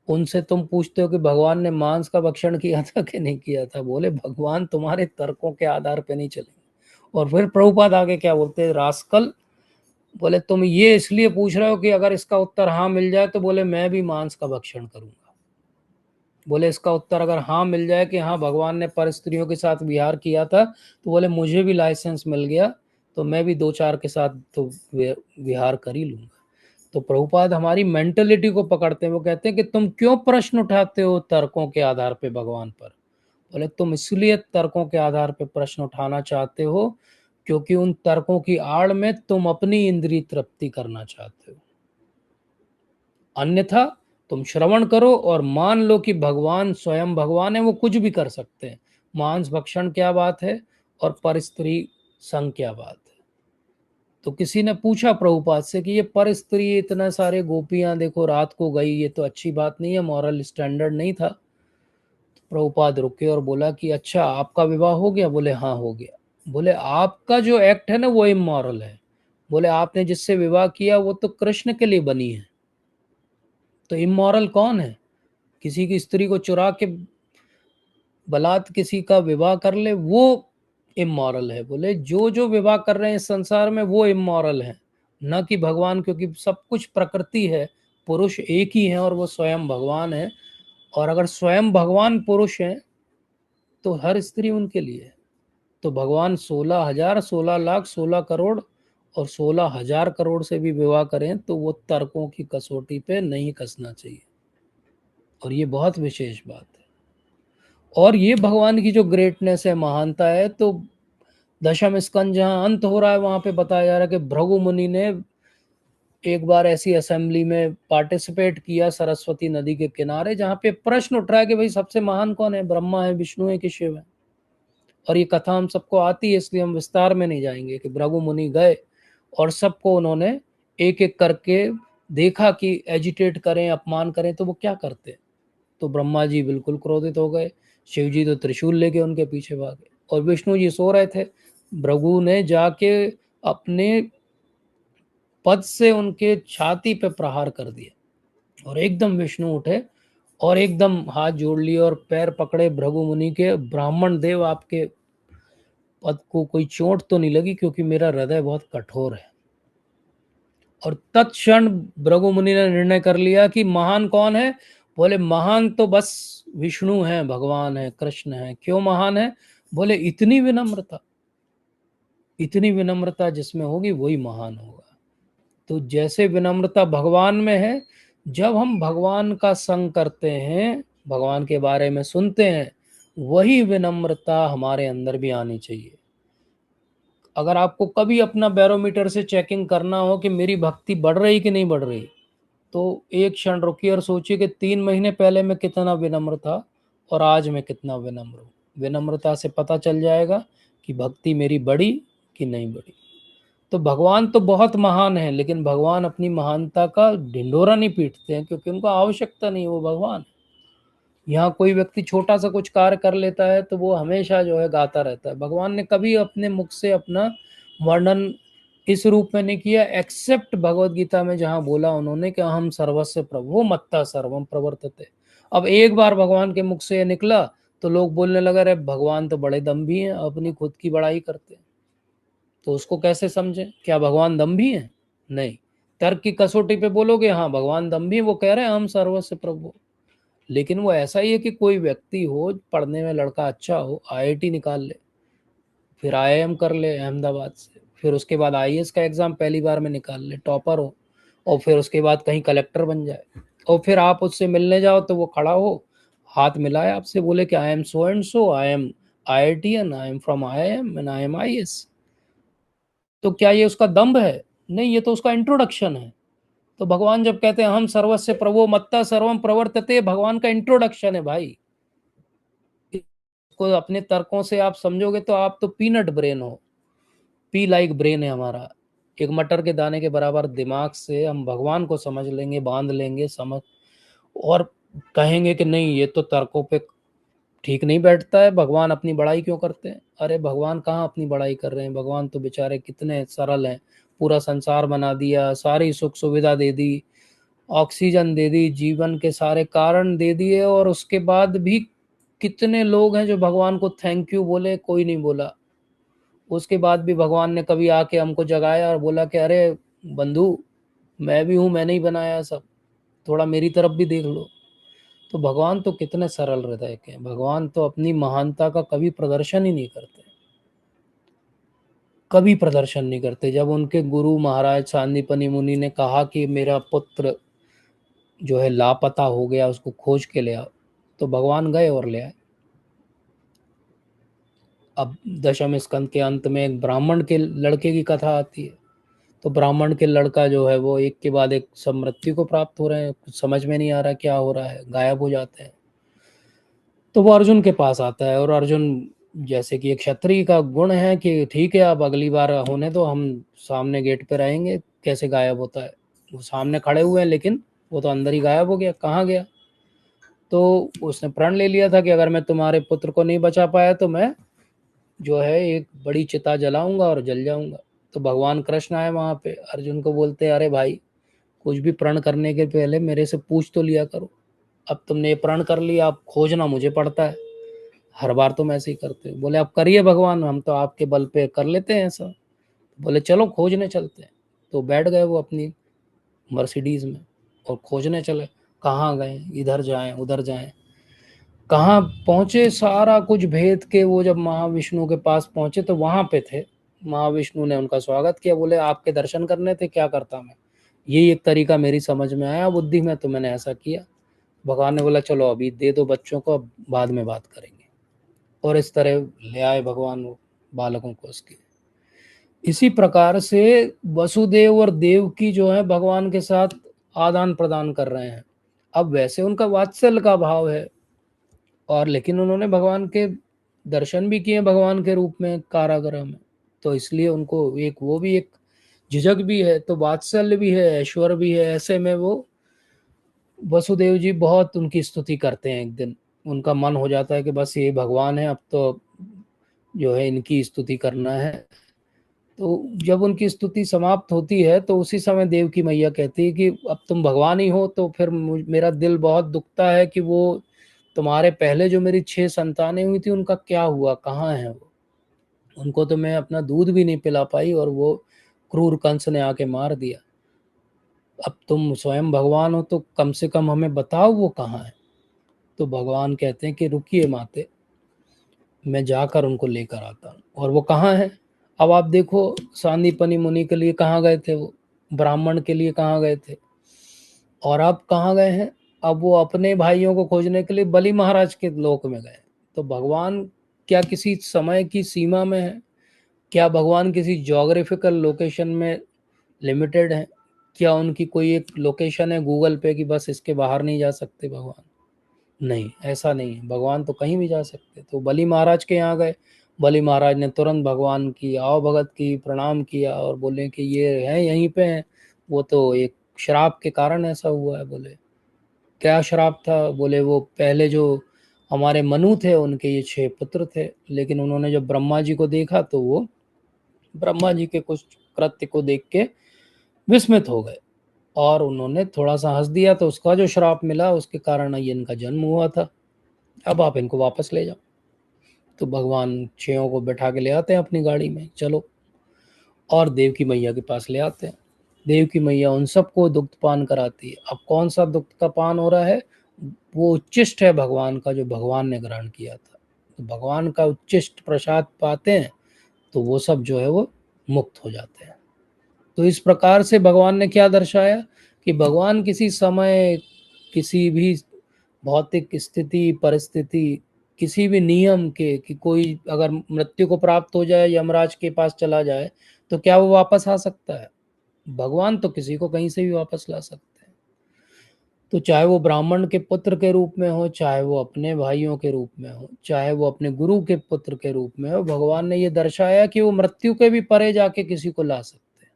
उनसे तुम पूछते हो कि भगवान ने मांस का भक्षण किया था कि नहीं किया था? बोले भगवान तुम्हारे तर्कों के आधार पे नहीं चलेंगे। और फिर प्रभुपाद आगे क्या बोलते हैं? रास्कल, बोले तुम ये इसलिए पूछ रहे हो कि अगर इसका उत्तर हाँ मिल जाए तो बोले मैं भी मांस का भक्षण करूंगा। बोले इसका उत्तर अगर हाँ मिल जाए कि हाँ भगवान ने पर स्त्रियों के साथ विहार किया था, तो बोले मुझे भी लाइसेंस मिल गया, तो मैं भी दो चार के साथ तो विहार कर ही लूंगा। तो प्रभुपाद हमारी मेंटलिटी को पकड़ते हैं। वो कहते हैं कि तुम क्यों प्रश्न उठाते हो तर्कों के आधार पे भगवान पर? बोले तुम इसलिए तर्कों के आधार पे प्रश्न उठाना चाहते हो क्योंकि उन तर्कों की आड़ में तुम अपनी इंद्रिय तृप्ति करना चाहते हो। अन्यथा तुम श्रवण करो और मान लो कि भगवान स्वयं भगवान है, वो कुछ भी कर सकते हैं। मांस भक्षण क्या बात है और पर स्त्री संग क्या बात है? तो किसी ने पूछा प्रभुपाद से कि ये पर स्त्री, इतना सारे गोपियां देखो रात को गई, ये तो अच्छी बात नहीं है, मॉरल स्टैंडर्ड नहीं था। तो प्रभुपाद रुके और बोला कि अच्छा आपका विवाह हो गया? बोले हाँ हो गया। बोले आपका जो एक्ट है ना वो इमोरल है। बोले आपने जिससे विवाह किया वो तो कृष्ण के लिए बनी है। तो इमोरल कौन है? किसी की स्त्री को चुरा के बलात् किसी का विवाह कर ले, वो इमोरल है। बोले जो जो विवाह कर रहे हैं इस संसार में वो इमोरल है, न कि भगवान, क्योंकि सब कुछ प्रकृति है। पुरुष एक ही है और वो स्वयं भगवान है। और अगर स्वयं भगवान पुरुष हैं तो हर स्त्री उनके लिए है। तो भगवान 16,000, 16 लाख, 16 करोड़ और 16,000 करोड़ से भी विवाह करें तो वो तर्कों की कसौटी पे नहीं कसना चाहिए। और ये बहुत विशेष बात है। और ये भगवान की जो ग्रेटनेस है, महानता है, तो दशम स्कंद जहाँ अंत हो रहा है वहां पे बताया जा रहा है कि भृगु मुनि ने एक बार ऐसी असेंबली में पार्टिसिपेट किया सरस्वती नदी के किनारे, जहाँ पे प्रश्न उठ रहा है कि भाई सबसे महान कौन है, ब्रह्मा है, विष्णु है कि शिव है? और ये कथा हम सबको आती है इसलिए हम विस्तार में नहीं जाएंगे कि भृगु मुनि गए और सबको उन्होंने एक एक करके देखा कि एजिटेट करें, अपमान करें, तो वो क्या करते? तो ब्रह्मा जी बिल्कुल क्रोधित हो गए, शिव जी तो त्रिशूल लेके उनके पीछे भागे और विष्णु जी सो रहे थे। भृगु ने जाके अपने पद से उनके छाती पे प्रहार कर दिया और एकदम विष्णु उठे और एकदम हाथ जोड़ लिए और पैर पकड़े भृगु मुनि के। ब्राह्मण देव, आपके पद को कोई चोट तो नहीं लगी? क्योंकि मेरा हृदय बहुत कठोर है। और तत्क्षण भृगु मुनि ने निर्णय कर लिया कि महान कौन है? बोले महान तो बस विष्णु है, भगवान है, कृष्ण है। क्यों महान है? बोले इतनी विनम्रता, इतनी विनम्रता जिसमें होगी वही महान होगा। तो जैसे विनम्रता भगवान में है, जब हम भगवान का संग करते हैं, भगवान के बारे में सुनते हैं, वही विनम्रता हमारे अंदर भी आनी चाहिए। अगर आपको कभी अपना बैरोमीटर से चेकिंग करना हो कि मेरी भक्ति बढ़ रही कि नहीं बढ़ रही, तो एक क्षण रुकिए और सोचिए कि 3 महीने पहले मैं कितना विनम्र था और आज मैं कितना विनम्र हूँ। विनम्रता से पता चल जाएगा कि भक्ति मेरी बढ़ी कि नहीं बढ़ी। तो भगवान तो बहुत महान है, लेकिन भगवान अपनी महानता का ढिंढोरा नहीं पीटते हैं, क्योंकि उनको आवश्यकता नहीं, वो भगवान। यहाँ कोई व्यक्ति छोटा सा कुछ कार्य कर लेता है तो वो हमेशा जो है गाता रहता है। भगवान ने कभी अपने मुख से अपना वर्णन इस रूप में नहीं किया, एक्सेप्ट भगवत गीता में जहाँ बोला उन्होंने कि हम सर्वस्व प्रभु मत्ता सर्वम प्रवर्तते। अब एक बार भगवान के मुख से निकला तो लोग बोलने लगे, अरे भगवान तो बड़े दम्भी हैं, अपनी खुद की बड़ाई करते हैं। तो उसको कैसे समझें? क्या भगवान दम्भी हैं? नहीं। तर्क की कसौटी पे बोलोगे हाँ भगवान दम्भी, वो कह रहे हैं हम सर्वस्व प्रभु। लेकिन वो ऐसा ही है कि कोई व्यक्ति हो, पढ़ने में लड़का अच्छा हो, आईआईटी निकाल ले, फिर आईआईएम कर ले अहमदाबाद से, फिर उसके बाद आईएएस का एग्जाम पहली बार में निकाल ले, टॉपर हो, और फिर उसके बाद कहीं कलेक्टर बन जाए, और फिर आप उससे मिलने जाओ तो वो खड़ा हो, हाथ मिलाए आपसे, बोले कि आई am so and so, I am IITian, I am from IIM and I am IAS. तो क्या ये उसका दम्भ है? नहीं, ये तो उसका इंट्रोडक्शन है। तो भगवान जब कहते हैं हम सर्वस्य प्रभो मत्ता सर्वम प्रवर्तते, भगवान का इंट्रोडक्शन है भाई। को अपने तर्कों से आप समझोगे तो आप तो पीनट ब्रेन हो, पी लाइक ब्रेन है हमारा। एक मटर के दाने के बराबर दिमाग से हम भगवान को समझ लेंगे, बांध लेंगे समझ, और कहेंगे कि नहीं ये तो तर्कों पे ठीक नहीं बैठता है, भगवान अपनी बड़ाई क्यों करते हैं? अरे भगवान कहाँ अपनी बड़ाई कर रहे हैं, भगवान तो बेचारे कितने सरल हैं। पूरा संसार बना दिया, सारी सुख सुविधा दे दी, ऑक्सीजन दे दी, जीवन के सारे कारण दे दिए, और उसके बाद भी कितने लोग हैं जो भगवान को थैंक यू बोले? कोई नहीं बोला। उसके बाद भी भगवान ने कभी आके हमको जगाया और बोला कि अरे बंधु, मैं भी हूँ, मैंने ही बनाया सब, थोड़ा मेरी तरफ भी देख लो। तो भगवान तो कितने सरल हृदय के हैं, भगवान तो अपनी महानता का कभी प्रदर्शन ही नहीं करते, कभी प्रदर्शन नहीं करते। जब उनके गुरु महाराज सांदीपनि मुनि ने कहा कि मेरा पुत्र जो है लापता हो गया, उसको खोज के ले आओ, तो भगवान गए और ले आए। अब दशम स्कंद के अंत में एक ब्राह्मण के लड़के की कथा आती है। तो ब्राह्मण के लड़का जो है वो एक के बाद एक सब मृत्यु को प्राप्त हो रहे हैं, कुछ समझ में नहीं आ रहा क्या हो रहा है, गायब हो जाते हैं। तो वो अर्जुन के पास आता है, और अर्जुन जैसे कि एक क्षत्रिय का गुण है कि ठीक है अब अगली बार होने दो, हम सामने गेट पे रहेंगे, कैसे गायब होता है? वो सामने खड़े हुए हैं, लेकिन वो तो अंदर ही गायब हो गया, कहाँ गया? तो उसने प्रण ले लिया था कि अगर मैं तुम्हारे पुत्र को नहीं बचा पाया तो मैं जो है एक बड़ी चिता जलाऊंगा और जल जाऊंगा। तो भगवान कृष्ण आए वहां पे, अर्जुन को बोलते अरे भाई, कुछ भी प्रण करने के पहले मेरे से पूछ तो लिया करो। अब तुमने ये प्रण कर लिया, अब खोजना मुझे पड़ता है, हर बार तुम ऐसे ही करते हो। बोले आप करिए भगवान, हम तो आपके बल पे कर लेते हैं ऐसा। बोले चलो खोजने चलते हैं। तो बैठ गए वो अपनी मर्सिडीज में और खोजने चले। कहाँ गए, इधर जाएं उधर जाएं, कहाँ पहुंचे, सारा कुछ भेद के वो जब महाविष्णु के पास पहुंचे तो वहां पे थे। महाविष्णु ने उनका स्वागत किया, बोले आपके दर्शन करने थे, क्या करता मैं, यही एक तरीका मेरी समझ में आया बुद्धि में, तो मैंने ऐसा किया। भगवान ने बोला चलो अभी दे दो बच्चों को, अब बाद में बात करेंगे। और इस तरह ले आए भगवान वो बालकों को उसके। इसी प्रकार से वसुदेव और देवकी जो है भगवान के साथ आदान प्रदान कर रहे हैं। अब वैसे उनका वात्सल्य का भाव है, और लेकिन उन्होंने भगवान के दर्शन भी किए भगवान के रूप में कारागृह में, तो इसलिए उनको एक वो भी एक झिझक भी है, तो वात्सल्य भी है, ऐश्वर्य भी है। ऐसे में वो वसुदेव जी बहुत उनकी स्तुति करते हैं। एक दिन उनका मन हो जाता है कि बस ये भगवान है, अब तो जो है इनकी स्तुति करना है। तो जब उनकी स्तुति समाप्त होती है तो उसी समय देव की मैया कहती है कि अब तुम भगवान ही हो, तो फिर मेरा दिल बहुत दुखता है कि वो तुम्हारे पहले जो मेरी 6 संतानें हुई थी उनका क्या हुआ, कहाँ है वो? उनको तो मैं अपना दूध भी नहीं पिला पाई, और वो क्रूर कंस ने आके मार दिया। अब तुम स्वयं भगवान हो तो कम से कम हमें बताओ वो कहाँ है। तो भगवान कहते हैं कि रुकिए माते, मैं जाकर उनको लेकर आता हूँ। और वो कहाँ है? अब आप देखो, सांदीपनि मुनि के लिए कहाँ गए थे वो, ब्राह्मण के लिए कहाँ गए थे, और अब कहाँ गए हैं? अब वो अपने भाइयों को खोजने के लिए बलि महाराज के लोक में गए। तो भगवान क्या किसी समय की सीमा में है? क्या भगवान किसी जोग्राफिकल लोकेशन में लिमिटेड है? क्या उनकी कोई एक लोकेशन है गूगल पे कि बस इसके बाहर नहीं जा सकते भगवान? नहीं, ऐसा नहीं है, भगवान तो कहीं भी जा सकते। तो बलि महाराज के यहाँ गए, बलि महाराज ने तुरंत भगवान की आवभगत की, प्रणाम किया और बोले कि ये है यहीं पे हैं। वो तो एक श्राप के कारण ऐसा हुआ है। बोले क्या श्राप था? बोले वो पहले जो हमारे मनु थे उनके ये 6 पुत्र थे, लेकिन उन्होंने जब ब्रह्मा जी को देखा तो वो ब्रह्मा जी के कुछ कृत्य को देख के विस्मित हो गए और उन्होंने थोड़ा सा हंस दिया, तो उसका जो श्राप मिला उसके कारण ये इनका जन्म हुआ था। अब आप इनको वापस ले जाओ। तो भगवान 6 को बैठा के ले आते हैं अपनी गाड़ी में, चलो, और देवकी मैया के पास ले आते हैं। देवकी मैया उन सबको दुग्ध पान कराती है। अब कौन सा दुग्ध का पान हो रहा है? वो उच्चिष्ट है भगवान का, जो भगवान ने ग्रहण किया था। तो भगवान का उच्चिष्ट प्रसाद पाते हैं तो वो सब जो है वो मुक्त हो जाते हैं। तो इस प्रकार से भगवान ने क्या दर्शाया कि भगवान किसी समय, किसी भी भौतिक स्थिति, परिस्थिति, किसी भी नियम के, कि कोई अगर मृत्यु को प्राप्त हो जाए, यमराज के पास चला जाए, तो क्या वो वापस आ सकता है? भगवान तो किसी को कहीं से भी वापस ला सकते हैं। तो चाहे वो ब्राह्मण के पुत्र के रूप में हो, चाहे वो अपने भाइयों के रूप में हो, चाहे वो अपने गुरु के पुत्र के रूप में हो, भगवान ने ये दर्शाया कि वो मृत्यु के भी परे जाके किसी को ला सकते हैं।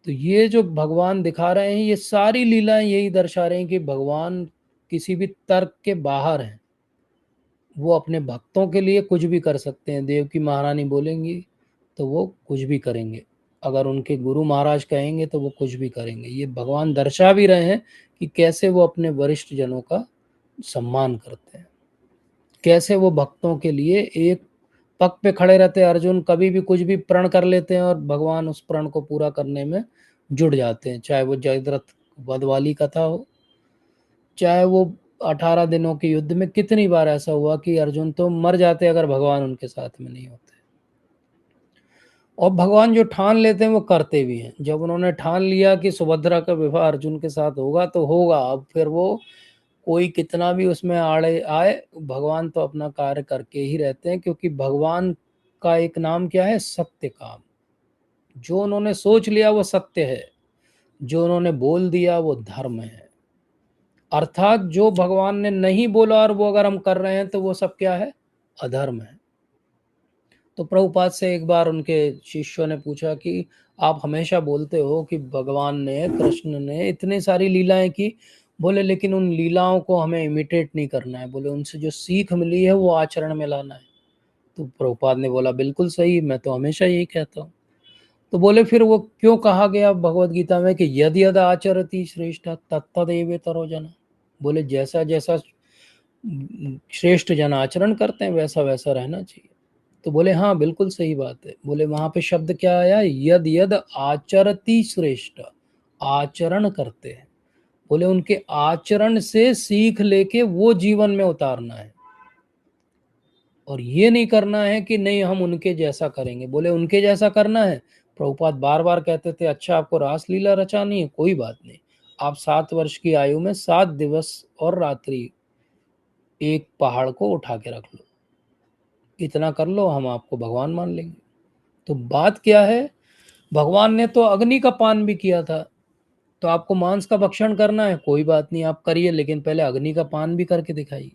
तो ये जो भगवान दिखा रहे हैं, ये सारी लीलाएं यही दर्शा रहे हैं कि भगवान किसी भी तर्क के बाहर हैं। वो अपने भक्तों के लिए कुछ भी कर सकते हैं। देवकी महारानी बोलेंगी तो वो कुछ भी करेंगे, अगर उनके गुरु महाराज कहेंगे तो वो कुछ भी करेंगे। ये भगवान दर्शा भी रहे हैं कि कैसे वो अपने वरिष्ठ जनों का सम्मान करते हैं, कैसे वो भक्तों के लिए एक पग पे खड़े रहते हैं। अर्जुन कभी भी कुछ भी प्रण कर लेते हैं और भगवान उस प्रण को पूरा करने में जुट जाते हैं, चाहे वो जयद्रथ वध वाली कथा हो, चाहे वो 18 दिनों के युद्ध में कितनी बार ऐसा हुआ कि अर्जुन तो मर जाते अगर भगवान उनके साथ में नहीं होते। और भगवान जो ठान लेते हैं वो करते भी हैं। जब उन्होंने ठान लिया कि सुभद्रा का विवाह अर्जुन के साथ होगा तो होगा, अब फिर वो कोई कितना भी उसमें आड़े आए, भगवान तो अपना कार्य करके ही रहते हैं, क्योंकि भगवान का एक नाम क्या है? सत्य काम। जो उन्होंने सोच लिया वो सत्य है, जो उन्होंने बोल दिया वो धर्म है। अर्थात जो भगवान ने नहीं बोला और वो अगर हम कर रहे हैं तो वो सब क्या है? अधर्म है। तो प्रभुपाद से एक बार उनके शिष्यों ने पूछा कि आप हमेशा बोलते हो कि भगवान ने, कृष्ण ने इतनी सारी लीलाएं की, बोले लेकिन उन लीलाओं को हमें इमिटेट नहीं करना है, बोले उनसे जो सीख मिली है वो आचरण में लाना है। तो प्रभुपाद ने बोला बिल्कुल सही, मैं तो हमेशा यही कहता हूँ। तो बोले फिर वो क्यों कहा गया भगवत गीता में कि यद यद आचरति श्रेष्ठ तत्तदेवेतरो जन। बोले जैसा जैसा श्रेष्ठ जन आचरण करते हैं वैसा वैसा रहना चाहिए। तो बोले हाँ बिल्कुल सही बात है। बोले वहां पे शब्द क्या आया? यद यद आचरति श्रेष्ठ, आचरण करते हैं। बोले उनके आचरण से सीख लेके वो जीवन में उतारना है, और ये नहीं करना है कि नहीं हम उनके जैसा करेंगे। बोले उनके जैसा करना है। प्रभुपाद बार बार कहते थे अच्छा आपको रासलीला रचानी है, कोई बात नहीं, आप 7 वर्ष की आयु में 7 दिवस और रात्रि एक पहाड़ को उठा के रख लो, इतना कर लो, हम आपको भगवान मान लेंगे। तो बात क्या है? भगवान ने तो अग्नि का पान भी किया था। तो आपको मांस का भक्षण करना है, कोई बात नहीं आप करिए, लेकिन पहले अग्नि का पान भी करके दिखाइए।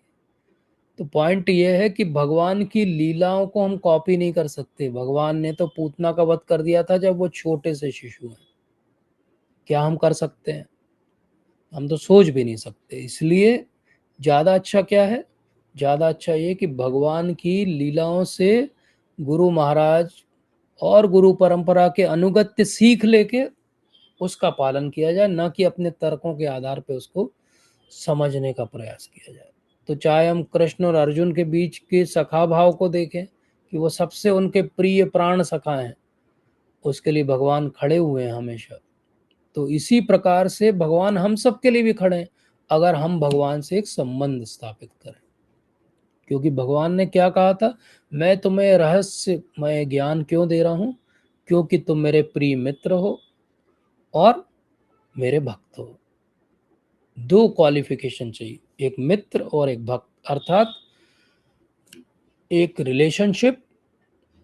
तो पॉइंट ये है कि भगवान की लीलाओं को हम कॉपी नहीं कर सकते। भगवान ने तो पूतना का वध कर दिया था जब वो छोटे से शिशु हैं, क्या हम कर सकते हैं? हम तो सोच भी नहीं सकते। इसलिए ज़्यादा अच्छा क्या है? ज़्यादा अच्छा ये कि भगवान की लीलाओं से गुरु महाराज और गुरु परंपरा के अनुगत्य सीख लेके उसका पालन किया जाए, ना कि अपने तर्कों के आधार पे उसको समझने का प्रयास किया जाए। तो चाहे हम कृष्ण और अर्जुन के बीच के सखा भाव को देखें कि वो सबसे उनके प्रिय प्राण सखा हैं, उसके लिए भगवान खड़े हुए हैं हमेशा। तो इसी प्रकार से भगवान हम सब के लिए भी खड़े हैं, अगर हम भगवान से एक संबंध स्थापित करें। क्योंकि भगवान ने क्या कहा था? मैं तुम्हें रहस्यमय ज्ञान क्यों दे रहा हूं? क्योंकि तुम मेरे प्रिय मित्र हो और मेरे भक्त हो। दो क्वालिफिकेशन चाहिए, एक मित्र और एक भक्त, अर्थात एक रिलेशनशिप,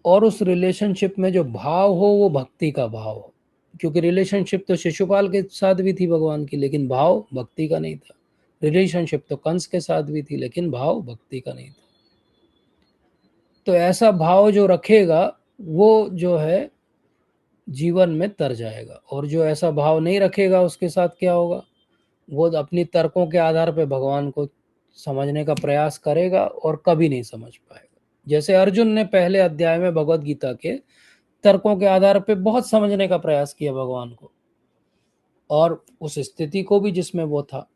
और उस रिलेशनशिप में जो भाव हो वो भक्ति का भाव हो। क्योंकि रिलेशनशिप तो शिशुपाल के साथ भी थी भगवान की, लेकिन भाव भक्ति का नहीं था। रिलेशनशिप तो कंस के साथ भी थी, लेकिन भाव भक्ति का नहीं था। तो ऐसा भाव जो रखेगा वो जो है जीवन में तर जाएगा, और जो ऐसा भाव नहीं रखेगा उसके साथ क्या होगा, वो अपनी तर्कों के आधार पर भगवान को समझने का प्रयास करेगा और कभी नहीं समझ पाएगा। जैसे अर्जुन ने पहले अध्याय में भगवत गीता के तर्कों के आधार पर बहुत समझने का प्रयास किया भगवान को, और उस स्थिति को भी जिसमें वो था,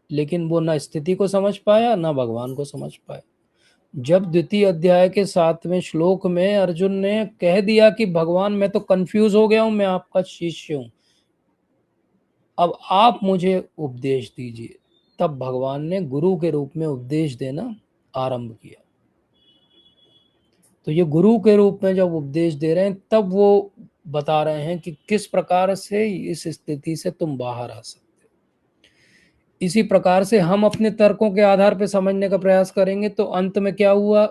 लेकिन वो ना स्थिति को समझ पाया ना भगवान को समझ पाया। जब द्वितीय अध्याय के 7वें श्लोक में अर्जुन ने कह दिया कि भगवान मैं तो कंफ्यूज हो गया हूं, मैं आपका शिष्य हूं, अब आप मुझे उपदेश दीजिए, तब भगवान ने गुरु के रूप में उपदेश देना आरंभ किया। तो ये गुरु के रूप में जब उपदेश दे रहे हैं तब वो बता रहे हैं कि किस प्रकार से इस स्थिति से तुम बाहर आ सकते। इसी प्रकार से हम अपने तर्कों के आधार पर समझने का प्रयास करेंगे तो अंत में क्या हुआ,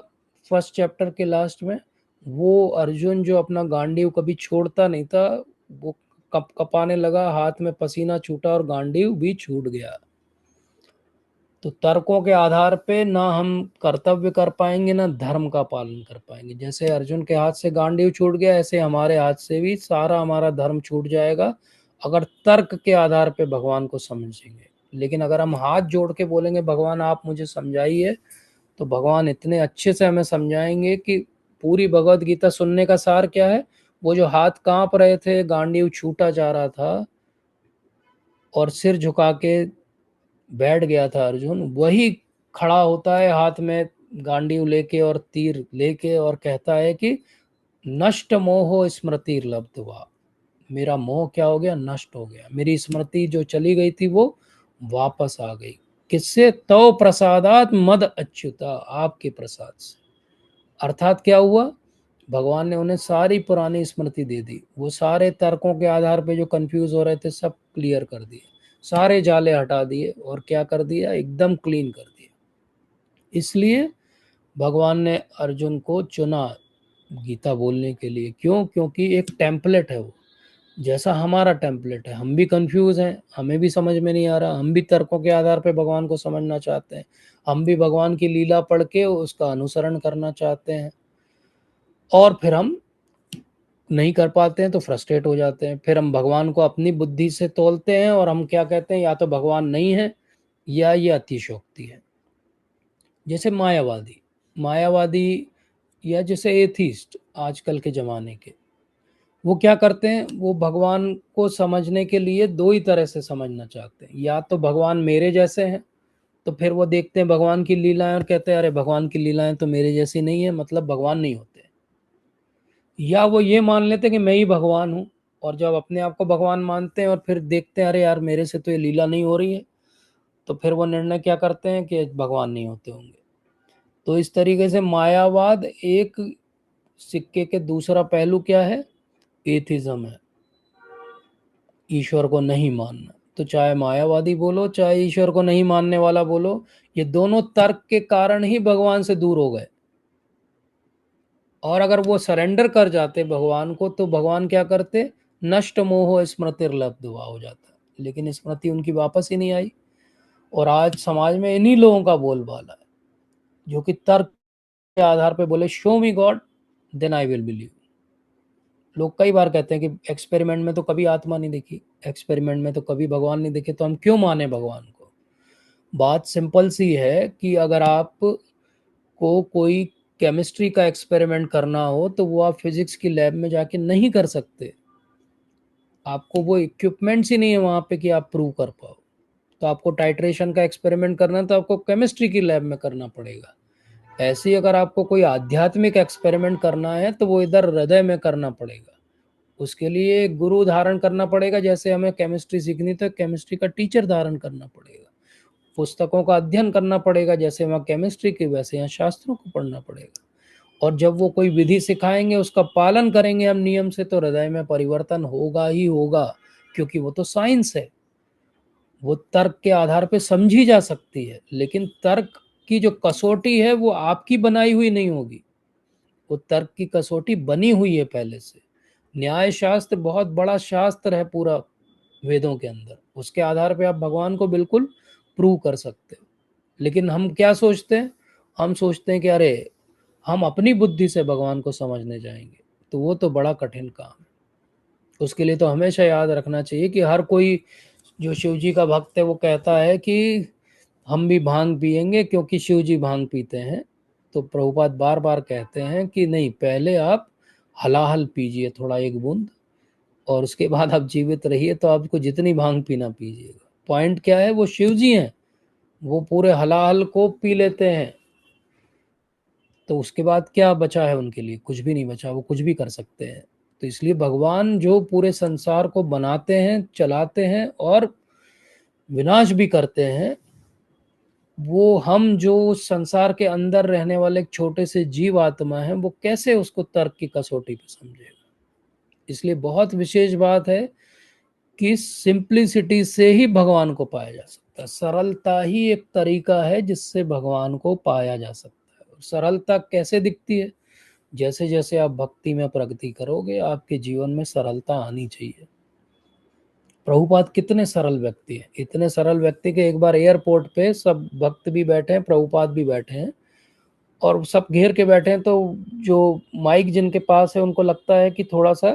फर्स्ट चैप्टर के लास्ट में वो अर्जुन जो अपना गांडीव कभी छोड़ता नहीं था, वो कप कपाने लगा, हाथ में पसीना छूटा और गांडीव भी छूट गया। तो तर्कों के आधार पे ना हम कर्तव्य कर पाएंगे ना धर्म का पालन कर पाएंगे। जैसे अर्जुन के हाथ से गांडीव छूट गया, ऐसे हमारे हाथ से भी सारा हमारा धर्म छूट जाएगा अगर तर्क के आधार पे भगवान को समझेंगे। लेकिन अगर हम हाथ जोड़ के बोलेंगे भगवान आप मुझे समझाइए, तो भगवान इतने अच्छे से हमें समझाएंगे कि पूरी भगवत गीता सुनने का सार क्या है, वो जो हाथ कांप रहे थे, गांडीव छूटा जा रहा था और सिर झुका के बैठ गया था अर्जुन, वही खड़ा होता है हाथ में गांडीव लेके और तीर लेके और कहता है कि नष्ट मोह स्मृति लब्ध्वा, मेरा मोह क्या हो गया, नष्ट हो गया, मेरी स्मृति जो चली गई थी वो वापस आ गई। किससे, तो प्रसादात मद अच्युता, आपके प्रसाद से। अर्थात क्या हुआ, भगवान ने उन्हें सारी पुरानी स्मृति दे दी, वो सारे तर्कों के आधार पे जो कंफ्यूज हो रहे थे सब क्लियर कर दिए, सारे जाले हटा दिए और क्या कर दिया, एकदम क्लीन कर दिया। इसलिए भगवान ने अर्जुन को चुना गीता बोलने के लिए। क्यों, क्योंकि एक टेम्पलेट है वो, जैसा हमारा टेम्पलेट है। हम भी कंफ्यूज हैं, हमें भी समझ में नहीं आ रहा, हम भी तर्कों के आधार पर भगवान को समझना चाहते हैं, हम भी भगवान की लीला पढ़ के उसका अनुसरण करना चाहते हैं, और फिर हम नहीं कर पाते हैं तो फ्रस्ट्रेट हो जाते हैं। फिर हम भगवान को अपनी बुद्धि से तोलते हैं और हम क्या कहते हैं, या तो भगवान नहीं है या ये अतिशयोक्ति है। जैसे मायावादी मायावादी या जैसे एथीस्ट आजकल के ज़माने के, वो क्या करते हैं, वो भगवान को समझने के लिए दो ही तरह से समझना चाहते हैं। या तो भगवान मेरे जैसे हैं, तो फिर वो देखते हैं भगवान की लीलाएं और कहते हैं अरे भगवान की लीलाएं तो मेरे जैसी नहीं है, मतलब भगवान नहीं होते। या वो ये मान लेते हैं कि मैं ही भगवान हूँ, और जब अपने आप को भगवान मानते हैं और फिर देखते हैं अरे यार मेरे से तो ये लीला नहीं हो रही है, तो फिर वो निर्णय क्या करते हैं कि भगवान नहीं होते होंगे। तो इस तरीके से मायावाद एक सिक्के के दूसरा पहलू क्या है, एथिज्म है, ईश्वर को नहीं मानना। तो चाहे मायावादी बोलो चाहे ईश्वर को नहीं मानने वाला बोलो, ये दोनों तर्क के कारण ही भगवान से दूर हो गए। और अगर वो सरेंडर कर जाते भगवान को, तो भगवान क्या करते, नष्ट मोह स्मृतिर्लब्ध्वा हो जाता, लेकिन स्मृति उनकी वापस ही नहीं आई। और आज समाज में इन्हीं लोगों का बोलबाला है जो कि तर्क के आधार पे बोले show me God then I will believe. लोग कई बार कहते हैं कि एक्सपेरिमेंट में तो कभी आत्मा नहीं दिखी, एक्सपेरिमेंट में तो कभी भगवान नहीं दिखे, तो हम क्यों माने भगवान को। बात सिंपल सी है कि अगर आप को कोई केमिस्ट्री का एक्सपेरिमेंट करना हो तो वो आप फिजिक्स की लैब में जाके नहीं कर सकते, आपको वो इक्विपमेंट्स ही नहीं है वहाँ पे कि आप प्रूव कर पाओ। तो आपको टाइट्रेशन का एक्सपेरिमेंट करना है तो आपको केमिस्ट्री की लैब में करना पड़ेगा। ऐसे ही अगर आपको कोई आध्यात्मिक एक्सपेरिमेंट करना है तो वो इधर हृदय में करना पड़ेगा, उसके लिए एक गुरु धारण करना पड़ेगा। जैसे हमें केमिस्ट्री सीखनी तो केमिस्ट्री का टीचर धारण करना पड़ेगा, पुस्तकों का अध्ययन करना पड़ेगा, जैसे वहाँ केमिस्ट्री की वैसे यहाँ शास्त्रों को पढ़ना पड़ेगा। और जब वो कोई विधि सिखाएंगे उसका पालन करेंगे हम नियम से, तो हृदय में परिवर्तन होगा ही होगा, क्योंकि वो तो साइंस है, वो तर्क के आधार पे समझी जा सकती है। लेकिन तर्क की जो कसौटी है वो आपकी बनाई हुई नहीं होगी, वो तर्क की कसौटी बनी हुई है पहले से। न्याय शास्त्र बहुत बड़ा शास्त्र है पूरा वेदों के अंदर, उसके आधार पे आप भगवान को बिल्कुल प्रूव कर सकते हो। लेकिन हम क्या सोचते हैं, हम सोचते हैं कि अरे हम अपनी बुद्धि से भगवान को समझने जाएंगे तो वो तो बड़ा कठिन काम है। उसके लिए तो हमेशा याद रखना चाहिए कि हर कोई जो शिव जी का भक्त है वो कहता है कि हम भी भांग पिएंगे क्योंकि शिव जी भांग पीते हैं। तो प्रभुपाद बार बार कहते हैं कि नहीं, पहले आप हलाहल पीजिए थोड़ा, एक बूंद, और उसके बाद आप जीवित रहिए तो आपको जितनी भांग पीना पीजिएगा। पॉइंट क्या है, वो शिव जी हैं, वो पूरे हलाहल को पी लेते हैं, तो उसके बाद क्या बचा है उनके लिए? कुछ भी नहीं बचा, वो कुछ भी कर सकते हैं। तो इसलिए भगवान जो पूरे संसार को बनाते हैं, चलाते हैं और विनाश भी करते हैं, वो हम जो संसार के अंदर रहने वाले एक छोटे से जीव आत्मा है, वो कैसे उसको तर्क की कसौटी पे समझेगा? इसलिए बहुत विशेष बात है कि सिंप्लिसिटी से ही भगवान को पाया जा सकता है। सरलता ही एक तरीका है जिससे भगवान को पाया जा सकता है। और सरलता कैसे दिखती है? जैसे जैसे आप भक्ति में प्रगति करोगे, आपके जीवन में सरलता आनी चाहिए। प्रभुपाद कितने सरल व्यक्ति हैं, इतने सरल व्यक्ति के एक बार एयरपोर्ट पे सब भक्त भी बैठे हैं, प्रभुपाद भी बैठे हैं, और सब घेर के बैठे हैं। तो जो माइक जिनके पास है उनको लगता है कि थोड़ा सा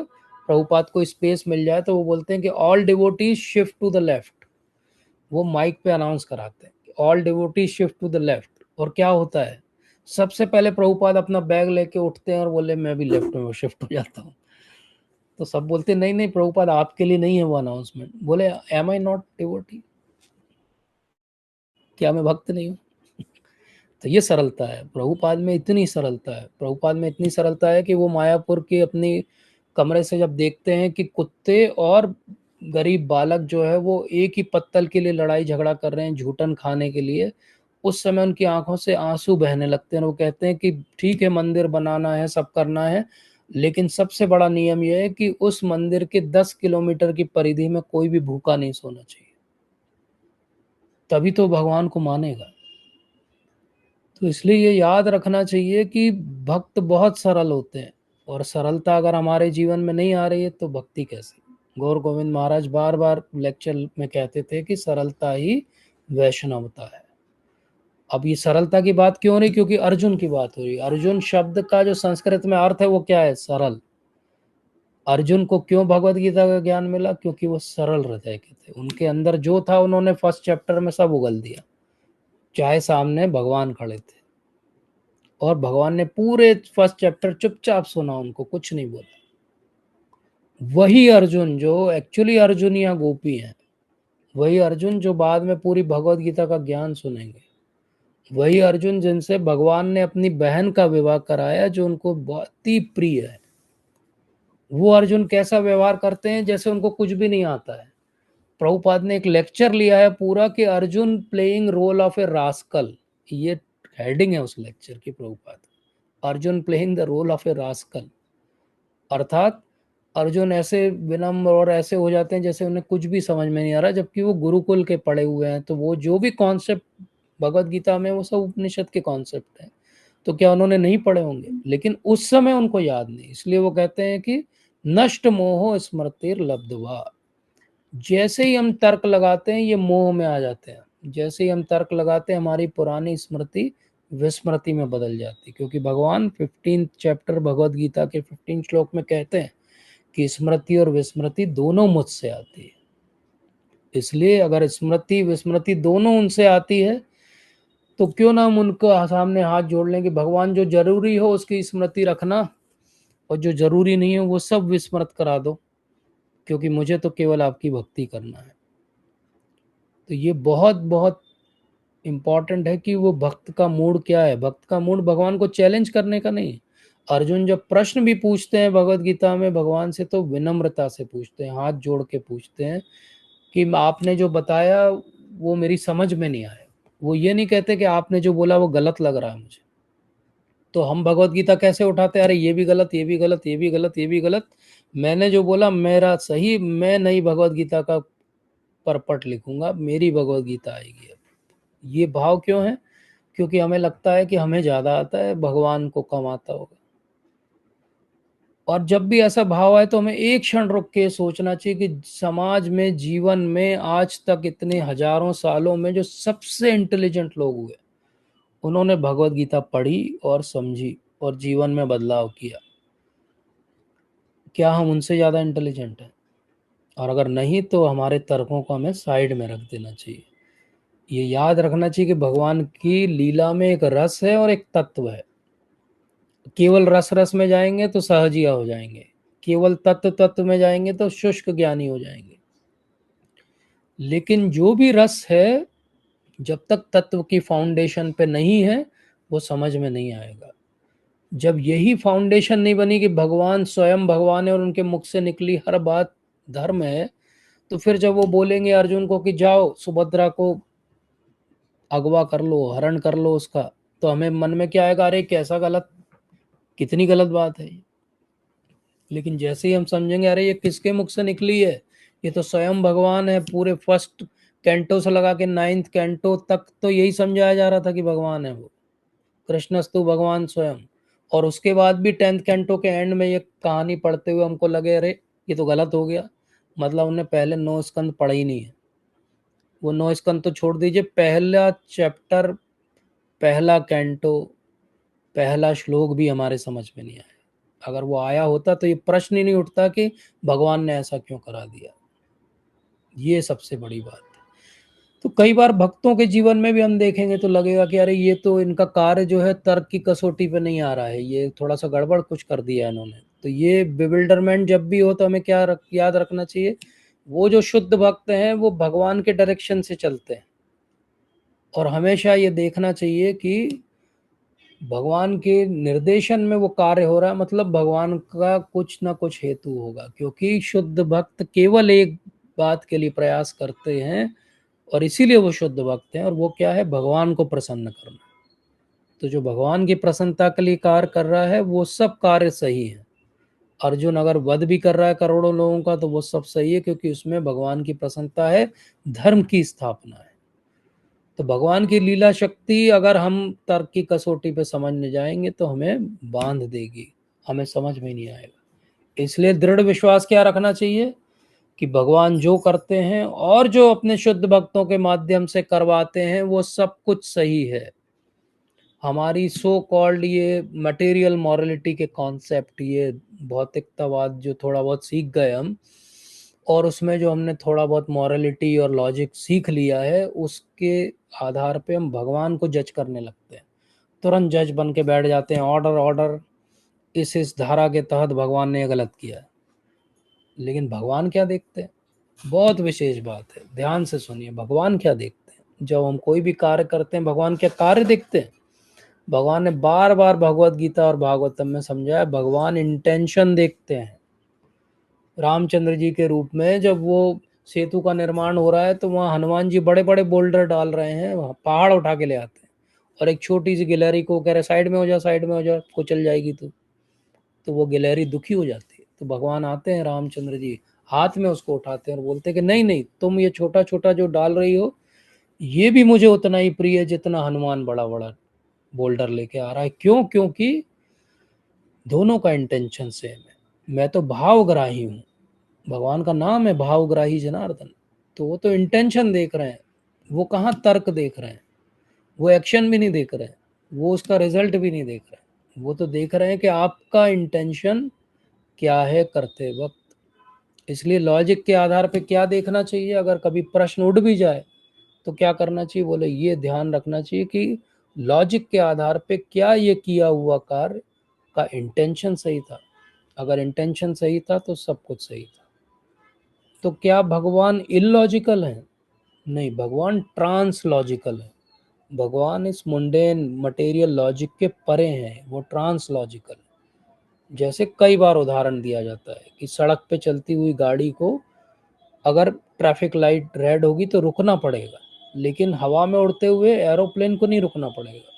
प्रभुपाद को स्पेस मिल जाए, तो वो बोलते हैं कि all devotees shift to the left. वो माइक पे अनाउंस कराते हैं all devotees shift to the left. और क्या होता है, सबसे पहले प्रभुपाद अपना बैग लेके उठते हैं और बोले मैं भी लेफ्ट में शिफ्ट हो जाता हूँ। तो सब बोलते हैं नहीं नहीं प्रभुपाद, आपके लिए नहीं है वो अनाउंसमेंट। बोले एम आई नॉट डिवोटी, क्या मैं भक्त नहीं हूँ? तो ये सरलता है प्रभुपाद में, इतनी सरलता है प्रभुपाद में, इतनी सरलता है कि वो मायापुर के अपनी कमरे से जब देखते हैं कि कुत्ते और गरीब बालक जो है वो एक ही पत्तल के लिए लड़ाई झगड़ा कर रहे हैं, झूठन खाने के लिए, उस समय उनकी आंखों से आंसू बहने लगते हैं। वो कहते हैं कि ठीक है, मंदिर बनाना है, सब करना है, लेकिन सबसे बड़ा नियम यह है कि उस मंदिर के 10 किलोमीटर की परिधि में कोई भी भूखा नहीं सोना चाहिए, तभी तो भगवान को मानेगा। तो इसलिए ये याद रखना चाहिए कि भक्त बहुत सरल होते हैं, और सरलता अगर हमारे जीवन में नहीं आ रही है तो भक्ति कैसे? गौर गोविंद महाराज बार बार लेक्चर में कहते थे कि सरलता ही वैष्णवता है। अब ये सरलता की बात क्यों हो रही? क्योंकि अर्जुन की बात हो रही है। अर्जुन शब्द का जो संस्कृत में अर्थ है वो क्या है? सरल। अर्जुन को क्यों भगवत गीता का ज्ञान मिला? क्योंकि वो सरल हृदय के थे, उनके अंदर जो था उन्होंने फर्स्ट चैप्टर में सब उगल दिया, चाहे सामने भगवान खड़े थे, और भगवान ने पूरे फर्स्ट चैप्टर चुपचाप सुना, उनको कुछ नहीं बोला। वही अर्जुन जो एक्चुअली अर्जुन या गोपी हैं, वही अर्जुन जो बाद में पूरी भगवत गीता का ज्ञान सुनेंगे, वही अर्जुन जिनसे भगवान ने अपनी बहन का विवाह कराया, जो उनको बहुत ही प्रिय है, वो अर्जुन कैसा व्यवहार करते हैं जैसे उनको कुछ भी नहीं आता है। प्रभुपाद ने एक लेक्चर लिया है पूरा कि Arjun playing role of a rascal, ये हेडिंग है उस लेक्चर की। Prabhupada, Arjun playing the role of a rascal, अर्थात अर्जुन ऐसे विनम्र और ऐसे हो जाते हैं जैसे उन्हें कुछ भी समझ में नहीं आ रहा, जबकि वो गुरुकुल के पढ़े हुए हैं। तो वो जो भी कॉन्सेप्ट भगवत गीता में, वो सब उपनिषद के कॉन्सेप्ट हैं। तो क्या उन्होंने नहीं पढ़े होंगे? लेकिन उस समय उनको याद नहीं, इसलिए वो कहते हैं कि नष्ट मोह स्मृतिर लब्धवा। जैसे ही हम तर्क लगाते हैं ये मोह में आ जाते हैं, जैसे ही हम तर्क लगाते हैं हमारी पुरानी स्मृति विस्मृति में बदल जाती है। क्योंकि भगवान 15 चैप्टर भगवत गीता के 15 श्लोक में कहते हैं कि स्मृति और विस्मृति दोनों मुझसे आती है। इसलिए अगर स्मृति विस्मृति दोनों उनसे आती है तो क्यों ना हम उनको सामने हाथ जोड़ लें कि भगवान जो जरूरी हो उसकी स्मृति रखना, और जो जरूरी नहीं हो वो सब विस्मृत करा दो, क्योंकि मुझे तो केवल आपकी भक्ति करना है। तो ये बहुत बहुत इम्पॉर्टेंट है कि वो भक्त का मूड क्या है। भक्त का मूड भगवान को चैलेंज करने का नहीं। अर्जुन जब प्रश्न भी पूछते हैं भगवत गीता में भगवान से, तो विनम्रता से पूछते हैं, हाथ जोड़ के पूछते हैं कि आपने जो बताया वो मेरी समझ में नहीं आया। वो ये नहीं कहते कि आपने जो बोला वो गलत लग रहा है मुझे। तो हम भगवत गीता कैसे उठाते हैं, अरे ये भी गलत, ये भी गलत, ये भी गलत, ये भी गलत, मैंने जो बोला मेरा सही, मैं नई भगवत गीता का परपट लिखूंगा, मेरी भगवत गीता आएगी। अब ये भाव क्यों है? क्योंकि हमें लगता है कि हमें ज्यादा आता है, भगवान को कम आता होगा। और जब भी ऐसा भाव आए तो हमें एक क्षण रुक के सोचना चाहिए कि समाज में, जीवन में आज तक इतने हजारों सालों में जो सबसे इंटेलिजेंट लोग हुए, उन्होंने भगवत गीता पढ़ी और समझी और जीवन में बदलाव किया, क्या हम उनसे ज़्यादा इंटेलिजेंट हैं? और अगर नहीं तो हमारे तर्कों को हमें साइड में रख देना चाहिए। ये याद रखना चाहिए कि भगवान की लीला में एक रस है और एक तत्व है। केवल रस रस में जाएंगे तो सहजिया हो जाएंगे, केवल तत्व तत्व में जाएंगे तो शुष्क ज्ञानी हो जाएंगे। लेकिन जो भी रस है, जब तक तत्व की फाउंडेशन पे नहीं है वो समझ में नहीं आएगा। जब यही फाउंडेशन नहीं बनी कि भगवान स्वयं भगवान है और उनके मुख से निकली हर बात धर्म है, तो फिर जब वो बोलेंगे अर्जुन को कि जाओ सुभद्रा को अगवा कर लो, हरण कर लो उसका, तो हमें मन में क्या आएगा, अरे कैसा गलत, कितनी गलत बात है ये। लेकिन जैसे ही हम समझेंगे अरे ये किसके मुख से निकली है, ये तो स्वयं भगवान है, पूरे फर्स्ट कैंटो से लगा के 9th कैंटो तक तो यही समझाया जा रहा था कि भगवान है वो, कृष्णस्तु भगवान स्वयं। और उसके बाद भी 10th कैंटो के एंड में ये कहानी पढ़ते हुए हमको लगे अरे ये तो गलत हो गया, मतलब उन्हें पहले 9 स्कंद पढ़ा ही नहीं है। वो 9 स्कंद तो छोड़ दीजिए, पहला चैप्टर, पहला कैंटो, पहला श्लोक भी हमारे समझ में नहीं आया। अगर वो आया होता तो ये प्रश्न ही नहीं उठता कि भगवान ने ऐसा क्यों करा दिया। ये सबसे बड़ी बात है। तो कई बार भक्तों के जीवन में भी हम देखेंगे तो लगेगा कि अरे ये तो इनका कार्य जो है तर्क की कसौटी पे नहीं आ रहा है, ये थोड़ा सा गड़बड़ कुछ कर दिया है इन्होंने। तो ये बिविल्डरमेंट जब भी हो तो हमें क्या याद रखना चाहिए, वो जो शुद्ध भक्त हैं वो भगवान के डायरेक्शन से चलते हैं, और हमेशा ये देखना चाहिए कि भगवान के निर्देशन में वो कार्य हो रहा है, मतलब भगवान का कुछ ना कुछ हेतु होगा, क्योंकि शुद्ध भक्त केवल एक बात के लिए प्रयास करते हैं और इसीलिए वो शुद्ध भक्त हैं, और वो क्या है, भगवान को प्रसन्न करना। तो जो भगवान की प्रसन्नता के लिए कार्य कर रहा है वो सब कार्य सही है। अर्जुन अगर वध भी कर रहा है करोड़ों लोगों का तो वो सब सही है, क्योंकि उसमें भगवान की प्रसन्नता है, धर्म की स्थापना है। तो भगवान की लीला शक्ति अगर हम तर्क की कसौटी पे समझने जाएंगे तो हमें बांध देगी, हमें समझ में नहीं आएगा। इसलिए दृढ़ विश्वास क्या रखना चाहिए कि भगवान जो करते हैं और जो अपने शुद्ध भक्तों के माध्यम से करवाते हैं वो सब कुछ सही है। हमारी सो कॉल्ड ये मटेरियल मॉरलिटी के कॉन्सेप्ट, ये भौतिकतावाद जो थोड़ा बहुत सीख गए हम, और उसमें जो हमने थोड़ा बहुत मॉरलिटी और लॉजिक सीख लिया है, उसके आधार पे हम भगवान को जज करने लगते हैं, तुरंत जज बन के बैठ जाते हैं, ऑर्डर ऑर्डर, इस धारा के तहत भगवान ने ये गलत किया है। लेकिन भगवान क्या देखते हैं, बहुत विशेष बात है, ध्यान से सुनिए, भगवान क्या देखते हैं। जब हम कोई भी कार्य करते हैं भगवान क्या कार्य देखते हैं। भगवान ने बार बार भगवत गीता और भागवतम में समझाया, भगवान इंटेंशन देखते हैं। रामचंद्र जी के रूप में जब वो सेतु का निर्माण हो रहा है तो वहाँ हनुमान जी बड़े बड़े बोल्डर डाल रहे हैं, वहाँ पहाड़ उठा के ले आते हैं, और एक छोटी सी गिलहरी को कह रहे साइड में हो जा, साइड में हो जा, कुचल जाएगी तो वो गिलहरी दुखी हो जाती है। तो भगवान आते हैं रामचंद्र जी, हाथ में उसको उठाते हैं और बोलते हैं कि नहीं नहीं, तुम ये छोटा छोटा जो डाल रही हो ये भी मुझे उतना ही प्रिय है जितना हनुमान बड़ा बड़ा बोल्डर लेके आ रहा है। क्यों? क्योंकि दोनों का इंटेंशन सेम है। मैं तो भावग्राही हूँ, भगवान का नाम है भावग्राही जनार्दन। तो वो तो इंटेंशन देख रहे हैं, वो कहाँ तर्क देख रहे हैं, वो एक्शन भी नहीं देख रहे हैं, वो उसका रिजल्ट भी नहीं देख रहे हैं, वो तो देख रहे हैं कि आपका इंटेंशन क्या है करते वक्त। इसलिए लॉजिक के आधार पे क्या देखना चाहिए, अगर कभी प्रश्न उठ भी जाए तो क्या करना चाहिए, बोले ये ध्यान रखना चाहिए कि लॉजिक के आधार पे क्या ये किया हुआ कार्य का इंटेंशन सही था। अगर इंटेंशन सही था तो सब कुछ सही था। तो क्या भगवान इलॉजिकल है? नहीं, भगवान ट्रांस लॉजिकल है। भगवान इस मुंडेन मटेरियल लॉजिक के परे हैं, वो ट्रांस लॉजिकल है। जैसे कई बार उदाहरण दिया जाता है कि सड़क पे चलती हुई गाड़ी को अगर ट्रैफिक लाइट रेड होगी तो रुकना पड़ेगा, लेकिन हवा में उड़ते हुए एरोप्लेन को नहीं रुकना पड़ेगा,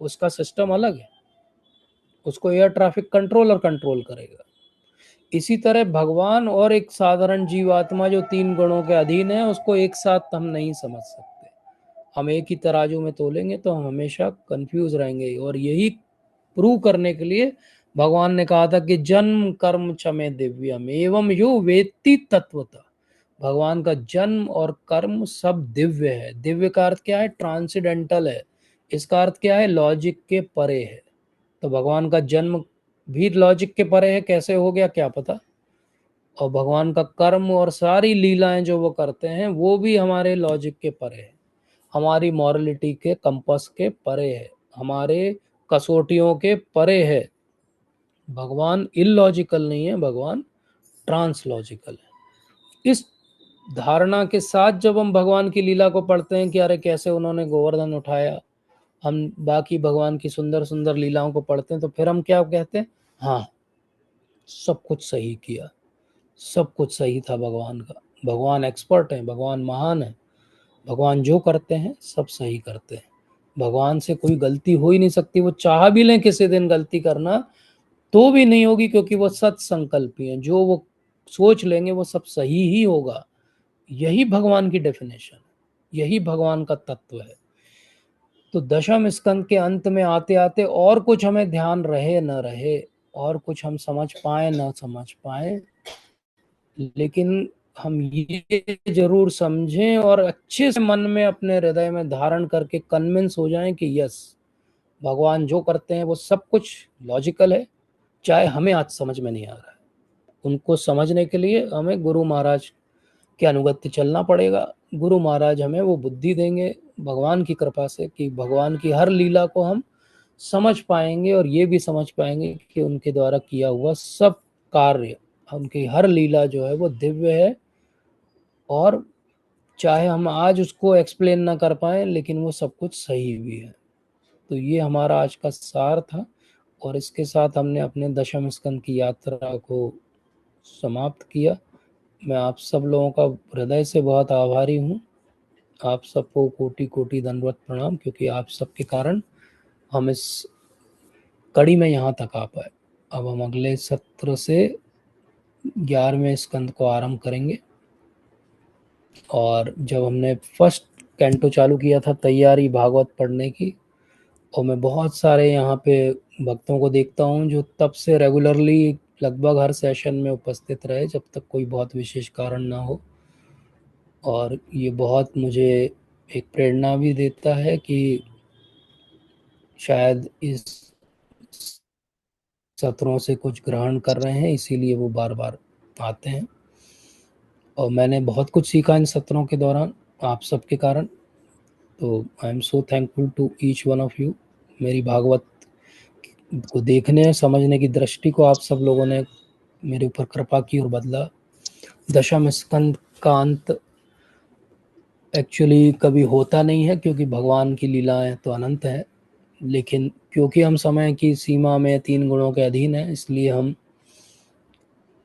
उसका सिस्टम अलग है, उसको एयर ट्रैफिक कंट्रोलर कंट्रोल करेगा। इसी तरह भगवान और एक साधारण जीवात्मा जो 3 गुणों के अधीन है, उसको एक साथ हम नहीं समझ सकते। हम एक ही तराजू में तोलेंगे तो हम हमेशा कंफ्यूज रहेंगे, और यही प्रूव करने के लिए भगवान ने कहा था कि जन्म कर्म चमे दिव्यम एवं यो वेत्ति तत्वता। भगवान का जन्म और कर्म सब दिव्य है। दिव्य का अर्थ क्या है? ट्रांसेंडेंटल है। इसका अर्थ क्या है? लॉजिक के परे है। तो भगवान का जन्म भी लॉजिक के परे है, कैसे हो गया क्या पता। और भगवान का कर्म और सारी लीलाएं जो वो करते हैं वो भी हमारे लॉजिक के परे है, हमारी मॉरलिटी के कंपास के परे है, हमारे कसौटियों के परे है। भगवान इलॉजिकल नहीं है, भगवान ट्रांसलॉजिकल है। इस धारणा के साथ जब हम भगवान की लीला को पढ़ते हैं कि अरे कैसे उन्होंने गोवर्धन उठाया, हम बाकी भगवान की सुंदर सुंदर लीलाओं को पढ़ते हैं, तो फिर हम क्या कहते हैं, हाँ सब कुछ सही किया, सब कुछ सही था भगवान का, भगवान एक्सपर्ट है, भगवान महान है, भगवान जो करते हैं सब सही करते हैं, भगवान से कोई गलती हो ही नहीं सकती। वो चाह भी लें किसी दिन गलती करना तो भी नहीं होगी, क्योंकि वो सत संकल्पी हैं, जो वो सोच लेंगे वो सब सही ही होगा। यही भगवान की डेफिनेशन है, यही भगवान का तत्व है। तो दशम स्कंद के अंत में आते आते और कुछ हमें ध्यान रहे न रहे, और कुछ हम समझ पाए न समझ पाए, लेकिन हम ये जरूर समझें और अच्छे से मन में अपने हृदय में धारण करके कन्विंस हो जाएं कि यस, भगवान जो करते हैं वो सब कुछ लॉजिकल है, चाहे हमें आज समझ में नहीं आ रहा है। उनको समझने के लिए हमें गुरु महाराज के अनुगत्य चलना पड़ेगा। गुरु महाराज हमें वो बुद्धि देंगे भगवान की कृपा से कि भगवान की हर लीला को हम समझ पाएंगे, और ये भी समझ पाएंगे कि उनके द्वारा किया हुआ सब कार्य, उनकी हर लीला जो है वो दिव्य है, और चाहे हम आज उसको एक्सप्लेन ना कर पाए लेकिन वो सब कुछ सही भी है। तो ये हमारा आज का सार था, और इसके साथ हमने अपने दशम स्कंद की यात्रा को समाप्त किया। मैं आप सब लोगों का हृदय से बहुत आभारी हूँ। आप सबको कोटि कोटि दंडवत प्रणाम, क्योंकि आप सबके कारण हम इस कड़ी में यहाँ तक आ पाए। अब हम अगले सत्र से 11वें स्कंद को आरंभ करेंगे। और जब हमने फर्स्ट कैंटो चालू किया था तैयारी भागवत पढ़ने की, और मैं बहुत सारे यहाँ पे भक्तों को देखता हूँ जो तब से रेगुलरली लगभग हर सेशन में उपस्थित रहे जब तक कोई बहुत विशेष कारण ना हो, और ये बहुत मुझे एक प्रेरणा भी देता है कि शायद इस सत्रों से कुछ ग्रहण कर रहे हैं, इसीलिए वो बार बार आते हैं। और मैंने बहुत कुछ सीखा इन सत्रों के दौरान आप सबके कारण। तो I am so thankful to each one of you. मेरी भागवत को देखने समझने की दृष्टि को आप सब लोगों ने मेरे ऊपर कृपा की और बदला। दशम स्कंद का अंत एक्चुअली कभी होता नहीं है, क्योंकि भगवान की लीलाएं तो अनंत है, लेकिन क्योंकि हम समय की सीमा में 3 गुणों के अधीन हैं, इसलिए हम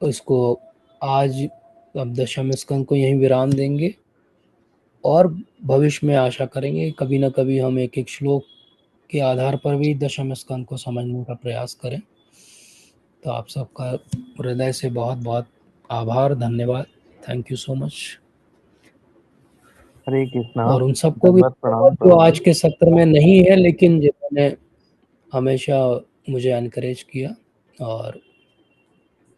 इसको आज अब दशम स्कंद को यहीं विराम देंगे, और भविष्य में आशा करेंगे कभी ना कभी हम एक एक श्लोक के आधार पर भी दशम स्कंद को समझने का प्रयास करें। तो आप सबका हृदय से बहुत बहुत आभार, धन्यवाद, थैंक यू सो मच। हरे कृष्णा। और उन सबको भी दंडवत प्रणाम जो प्रभु आज जी। के सत्र में नहीं है लेकिन जिन्होंने हमेशा मुझे एनकरेज किया और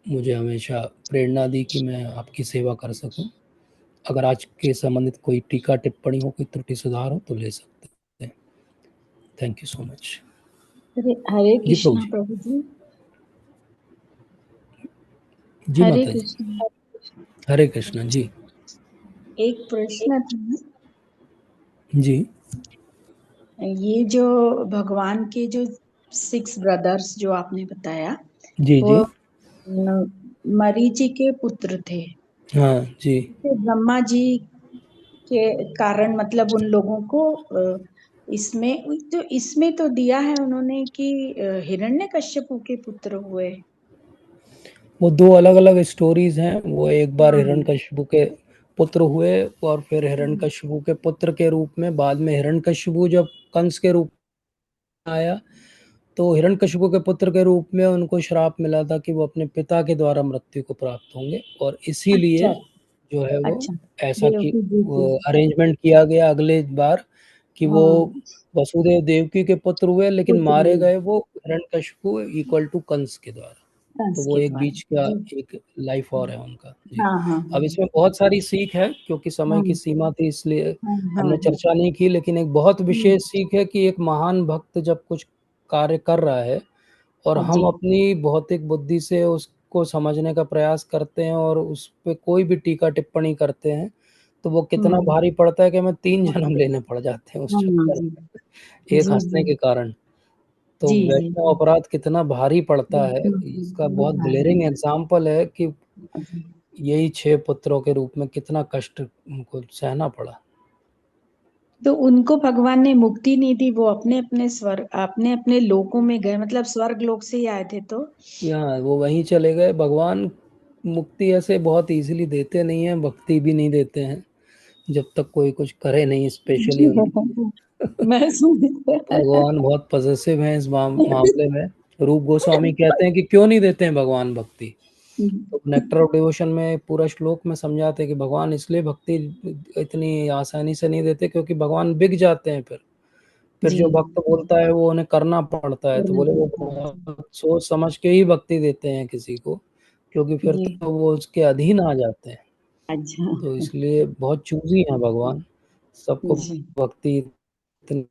मुझे हमेशा प्रेरणा दी कि मैं आपकी सेवा कर सकूं। अगर आज के संबंधित कोई टीका टिप्पणी हो, कोई त्रुटि सुधार हो तो ले सकते हैं। Thank you so much. Hare ji प्रभु कृष्णा जी। प्रभु जी। जी हरे माता जी। कृष्णा। हरे कृष्णा जी। एक प्रश्न था, जी ये जो भगवान के जो 6 ब्रदर्स जो आपने बताया, जी वो जी। मरीचि के पुत्र थे। हाँ जी। तो ब्रह्मा जी के कारण मतलब उन लोगों को इसमें तो दिया है उन्होंने कि हिरण्यकश्यपु के पुत्र हुए। वो 2 अलग अलग स्टोरीज हैं। वो एक बार हाँ हिरण्यकशिपु के पुत्र हुए, और फिर हाँ, हिरण्यकशिपु के पुत्र के रूप में बाद में हिरण्यकशिपु जब कंस के रूप में आया, तो हिरण्यकशिपु के पुत्र के रूप में उनको श्राप मिला था कि वो अपने पिता के द्वारा मृत्यु को प्राप्त होंगे, और इसीलिए अच्छा जो है वो अच्छा, ऐसा कि देवकी जी की। अरेंजमेंट किया गया अगले बार कि वो हाँ, वसुदेव देवकी के पुत्र हुए, लेकिन पुत्र मारे हुए गए वो हिरण्यकशिपु इक्वल टू कंस के द्वारा। तो कंस वो के एक द्वारा बीच का जी। एक लाइफ और है उनका जी। हाँ हाँ अब इसमें बहुत सारी सीख है, क्योंकि समय हाँ की सीमा थी इसलिए हाँ हाँ हमने हाँ चर्चा नहीं की, लेकिन एक बहुत हाँ, विशेष सीख है कि एक महान भक्त जब कुछ कार्य कर रहा है और हम जी। अपनी भौतिक बुद्धि से उसको समझने का प्रयास करते हैं और उस पे कोई भी टीका टिप्पणी करते हैं, तो वो कितना हम्म। भारी पड़ता है कि हमें 3 जन्म लेने पड़ जाते हैं उस हाँ चक्कर जी। में, एक जी हँसने जी के कारण। तो जी जी वैष्णव अपराध कितना भारी पड़ता है, इसका बहुत बहुत भारी ग्लेरिंग है। एग्ज़ाम्पल है कि जी। यही 6 पुत्रों के रूप में कितना कष्ट उनको सहना पड़ा। तो उनको भगवान ने मुक्ति नहीं दी, वो अपने अपने स्वर्ग, अपने अपने लोकों में गए, मतलब स्वर्ग लोक से ही आए थे तो। यहाँ वो वहीं चले गए। भगवान मुक्ति ऐसे बहुत ईज़िली देते नहीं हैं, भक्ति भी नहीं देते हैं, जब तक कोई कुछ करे नहीं स्पेशली उनके। मैं सुनी। भगवान बहुत पॉसेसिव हैं इस मामले में। रूप गोस्वामी कहते हैं कि क्यों नहीं देते हैं भगवान भक्ति। तो नेक्टर ऑफ डिवोशन में पूरा श्लोक में समझाते हैं कि भगवान इसलिए भक्ति इतनी आसानी से नहीं देते क्योंकि भगवान बिक जाते हैं फिर जी। जो भक्त बोलता है वो उन्हें करना पड़ता है। तो करना बोले वो पड़ता है। बहुत सोच समझ के ही भक्ति देते हैं किसी को, क्योंकि फिर जी। तो वो उसके अधीन आ जाते हैं। अच्छा। तो इसलिए बहुत चूजी हैं भगवान, सबको जी। भक्ति इतनी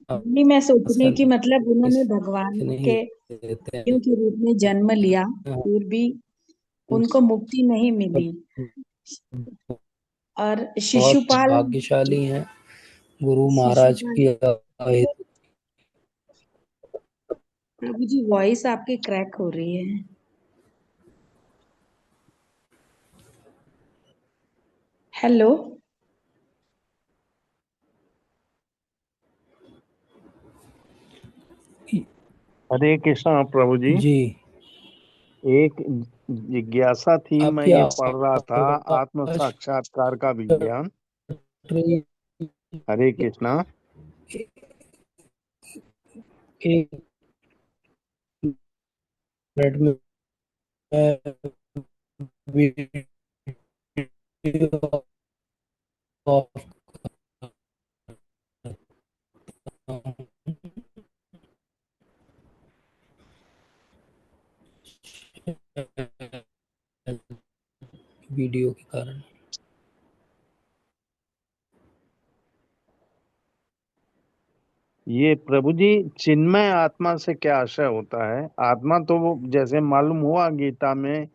नहीं, मैं सोच रही हूँ कि आसानी मतलब उन्होंने भगवान से नहीं के देते शिव के रूप में जन्म लिया, हैं। फिर भी उनको मुक्ति नहीं मिली। और बहुत शिशुपाल, भाग्यशाली हैं गुरु महाराज शिशुपाल, की। प्रभु जी वॉइस आपकी क्रैक हो रही है। हेलो। हरे कृष्णा प्रभु जी। जी, एक जिज्ञासा थी, मैं आपकी ये पढ़ रहा था, आत्म आवाज साक्षात्कार का कट विज्ञान। रही हरे कृष्णा। है। एक मिनट में मैं वीडियो ऑफ करता हूं, वीडियो के कारण। ये प्रभु जी, चिन्मय आत्मा से क्या आशय होता है? आत्मा तो वो जैसे मालूम हुआ गीता में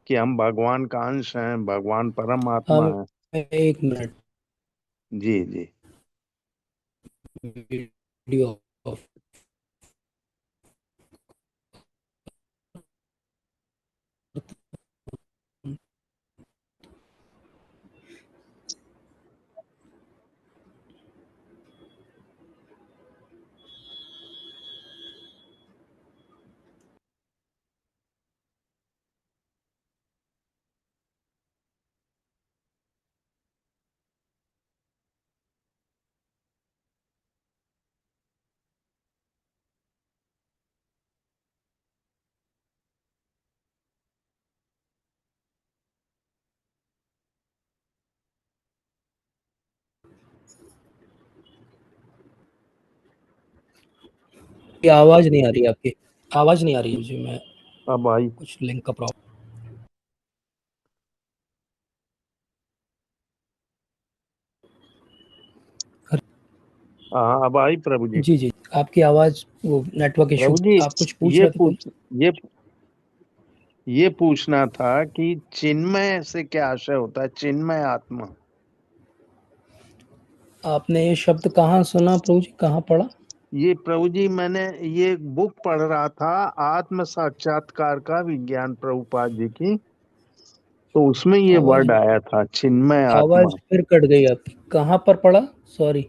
कि हम भगवान का अंश हैं, भगवान परम हाँ, आत्मा है। मैं 1 मिनट जी जी। वीडियो ऑफ की आवाज नहीं आ रही है, आपकी आवाज नहीं आ रही है जी। मैं अब आई। कुछ लिंक का प्रॉब्लम। हाँ, अब आई प्रभु जी। जी जी, आपकी आवाज वो नेटवर्क इशू। प्रभु जी, आप कुछ पूछ ये रहे थे बोले। पूछ ये ये पूछना था कि चिन्मय से क्या आशय होता है, चिन्मय आत्मा? आपने ये शब्द कहाँ सुना प्रभु जी, कहाँ पढ़ा? ये प्रभु जी, मैंने ये बुक पढ़ रहा था, आत्म साक्षात्कार का विज्ञान, प्रभुपाद जी की। तो उसमें ये आवाज वर्ड आया था, चिन्मय आवाज आत्मा। फिर कट गई आपकी, कहाँ पर पढ़ा? सॉरी,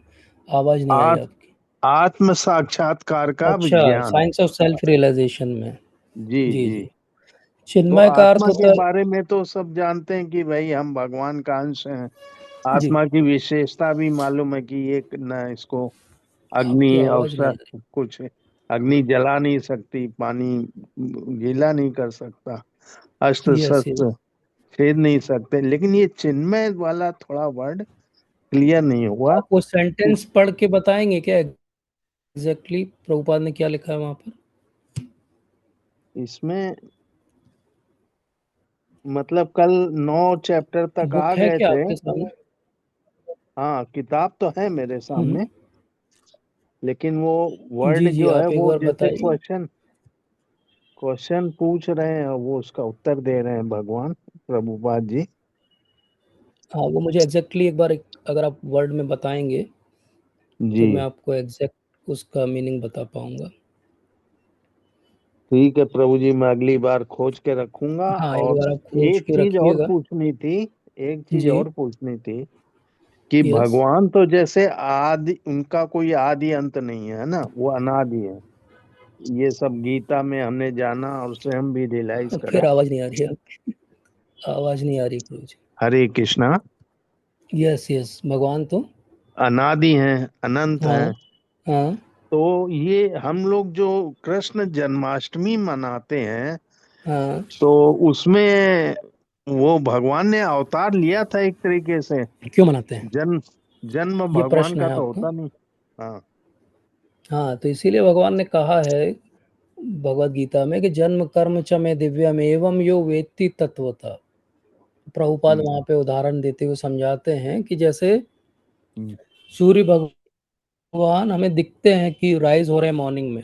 आवाज नहीं आई आ, आपकी। आत्म साक्षात्कार का अच्छा, विज्ञान। साइंस ऑफ सेल्फ रियलाइजेशन में। जी जी जी। जी। तो चिन्मय का अर्थ आत्मा के होता है। बारे में तो सब जानते हैं कि भाई हम भगवान का अंश हैं। जी, आत्मा की विशेषता भी मालूम है कि ये न इसको आपकी अग्नि आवाज नहीं अवसर आ रही। कुछ, अग्नि जला नहीं सकती, पानी गीला नहीं कर सकता, अस्त्र यस यस। शस्त्र छेद नहीं सकते। लेकिन ये चिन्मय वाला थोड़ा वर्ड क्लियर नहीं हुआ। आप वो सेंटेंस पढ़ के बताएंगे क्या एग्जैक्टली प्रभुपाद ने क्या लिखा है वहां पर? इसमें मतलब कल 9 चैप्टर तक आ बुक है गए क्या थे। आपके सामने? हाँ, किताब तो है मेरे हम्म। सामने, लेकिन वो जी वर्ड जी, जो है आप एक वो बार जैसे बताइए। क्वेश्चन क्वेश्चन पूछ रहे हैं, वो उसका उत्तर दे रहे हैं भगवान प्रभुपाद जी। हाँ, वो मुझे एग्जैक्टली एक बार अगर आप वर्ड में बताएंगे जी तो मैं आपको एग्जैक्ट उसका मीनिंग बता पाऊंगा। ठीक है प्रभु जी, मैं अगली बार खोज के रखूंगा। हाँ, एक और बार आप खोज एक के चीज और रखिएगा। पूछनी थी, एक चीज जी। और पूछनी थी कि यस। भगवान तो जैसे आदि, उनका कोई आदि अंत नहीं है ना, वो अनादि है। ये सब गीता में हमने जाना और स्वयं भी रियलाइज फिर करा। आवाज नहीं आ रही है, आवाज नहीं आ रही प्रभु जी। हरे कृष्णा। यस यस, भगवान तो अनादि हैं, अनंत हाँ हैं। हाँ तो ये हम लोग जो कृष्ण जन्माष्टमी मनाते हैं, हाँ। तो उसमें वो भगवान ने अवतार लिया था एक तरीके से। क्यों मनाते हैं, जन्म, जन्म ये भगवान प्रश्न का है तो आपका? होता नहीं। हाँ। हाँ, तो इसीलिए भगवान ने कहा है भगवत गीता में कि जन्म कर्म च में दिव्यम एवं यो वेत्ति तत्वता। प्रभुपाद वहां हम्म पे उदाहरण देते हुए समझाते हैं कि जैसे हम्म सूर्य भगवान हमें दिखते हैं कि राइज हो रहे हैं मॉर्निंग में,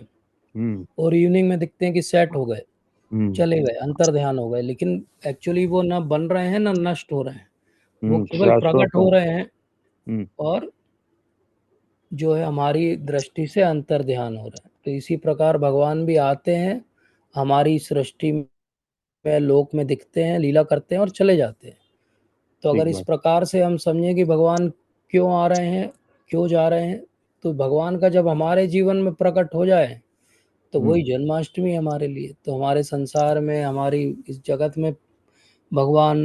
हम्म और इवनिंग में दिखते हैं कि सेट हो गए, हम्म चले गए, अंतर ध्यान हो गए, लेकिन एक्चुअली वो ना बन रहे हैं ना नष्ट हो रहे हैं, वो केवल प्रकट शाश्वत है। हो रहे हैं हम्म और जो है हमारी दृष्टि से अंतर ध्यान हो रहा है। तो इसी प्रकार भगवान भी आते हैं, हमारी सृष्टि में लोक में दिखते हैं, लीला करते हैं और चले जाते हैं। तो अगर ठीक इस बात। प्रकार से हम समझें कि भगवान क्यों आ रहे हैं, क्यों जा रहे हैं, तो भगवान का जब हमारे जीवन में प्रकट हो जाए तो वही हम्म जन्माष्टमी हमारे लिए। तो हमारे संसार में, हमारी इस जगत में भगवान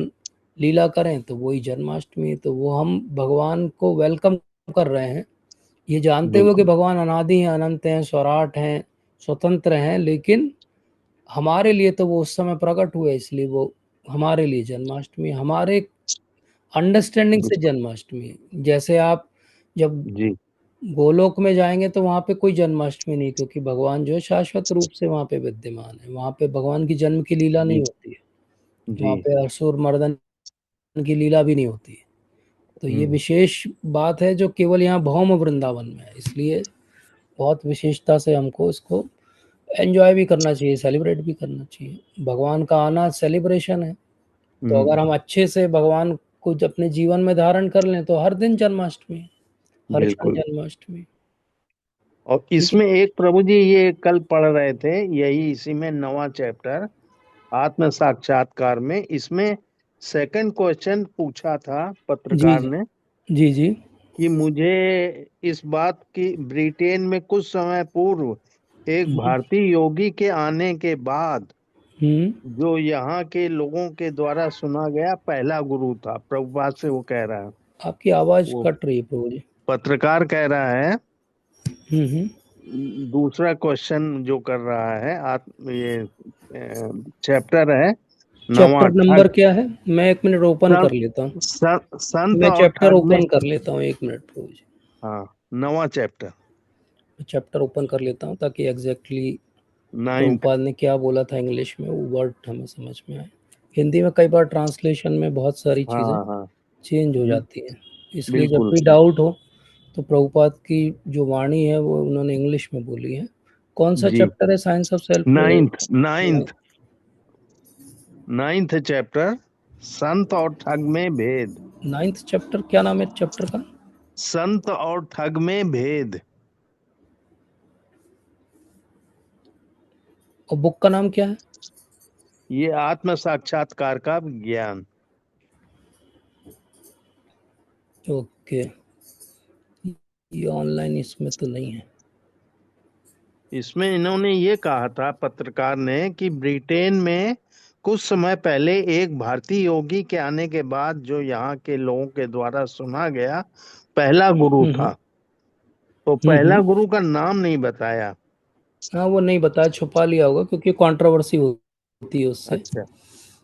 लीला करें तो वही जन्माष्टमी। तो वो हम भगवान को वेलकम कर रहे हैं, ये जानते हुए कि बिल्कुल। भगवान अनादि हैं, अनंत हैं, स्वराट हैं, स्वतंत्र हैं, लेकिन हमारे लिए तो वो उस समय प्रकट हुए, इसलिए वो हमारे लिए जन्माष्टमी, हमारे अंडरस्टैंडिंग से बिल्कुल। जन्माष्टमी है। जैसे आप जब जी गोलोक में जाएंगे तो वहाँ पे कोई जन्माष्टमी नहीं, क्योंकि भगवान जो है शाश्वत रूप से वहाँ पे विद्यमान है, वहाँ पे भगवान की जन्म की लीला नहीं जी होती है, जी। वहाँ पे असुर मर्दन की लीला भी नहीं होती है। तो ये हम्म विशेष बात है जो केवल यहाँ भौम वृंदावन में है, इसलिए बहुत विशेषता से हमको इसको एंजॉय भी करना चाहिए, सेलिब्रेट भी करना चाहिए। भगवान का आना सेलिब्रेशन है। तो अगर हम्म। हम अच्छे से भगवान को अपने जीवन में धारण कर लें तो हर दिन जन्माष्टमी, हर क्षण बिल्कुल। जन्माष्टमी। और ठीक है। इसमें एक प्रभु जी, ये कल पढ़ रहे थे, यही इसी में 9वां चैप्टर आत्म साक्षात्कार में, इसमें सेकंड क्वेश्चन पूछा था जी पत्रकार जी। ने जी जी। कि मुझे इस बात की, ब्रिटेन में कुछ समय पूर्व एक हम्म भारतीय योगी के आने के बाद हम्म। जो यहाँ के लोगों के द्वारा सुना गया पहला गुरु था, प्रभुपाद से वो कह रहा है। आपकी आवाज वो कट रही है प्रभु जी। पत्रकार कह रहा है, हम्म। दूसरा क्वेश्चन जो कर रहा है, आत्म ये चैप्टर है 9वां, चैप्टर नंबर ठग। क्या है? मैं एक मिनट ओपन कर लेता हूँ। संत मैं और चैप्टर ठग में। ओपन कर लेता हूँ, एक मिनट प्रभु जी। हाँ, 9वां चैप्टर, मैं चैप्टर ओपन कर लेता हूँ ताकि एग्जैक्टली नाइन्थ। प्रभुपाद ने क्या बोला था इंग्लिश में, वो वर्ड हमें समझ में आए। हिंदी में कई बार ट्रांसलेशन में बहुत सारी हाँ चीज़ें हाँ हाँ। चेंज हो हम्म, जाती हैं, इसलिए जब बिल्कुल। भी डाउट हो तो प्रभुपाद की जो वाणी है वो उन्होंने इंग्लिश में बोली है। कौन सा जी, चैप्टर है साइंस ऑफ सेल्फ में? नाइन्थ, नाइन्थ चैप्टर, संत और ठग में भेद। नाइन्थ चैप्टर, क्या नाम है चैप्टर का? संत और ठग में भेद। और बुक का नाम क्या है? ये आत्म साक्षात्कार का ज्ञान। ओके, ये ऑनलाइन इसमें तो नहीं है। इसमें इन्होंने ये कहा था पत्रकार ने कि ब्रिटेन में कुछ समय पहले एक भारतीय योगी के आने के बाद जो यहाँ के लोगों के द्वारा सुना गया पहला गुरु हम्म था। तो पहला हम्म। गुरु का नाम नहीं बताया। हाँ, वो नहीं बताया, छुपा लिया होगा क्योंकि कंट्रोवर्सी होती है उससे, अच्छा,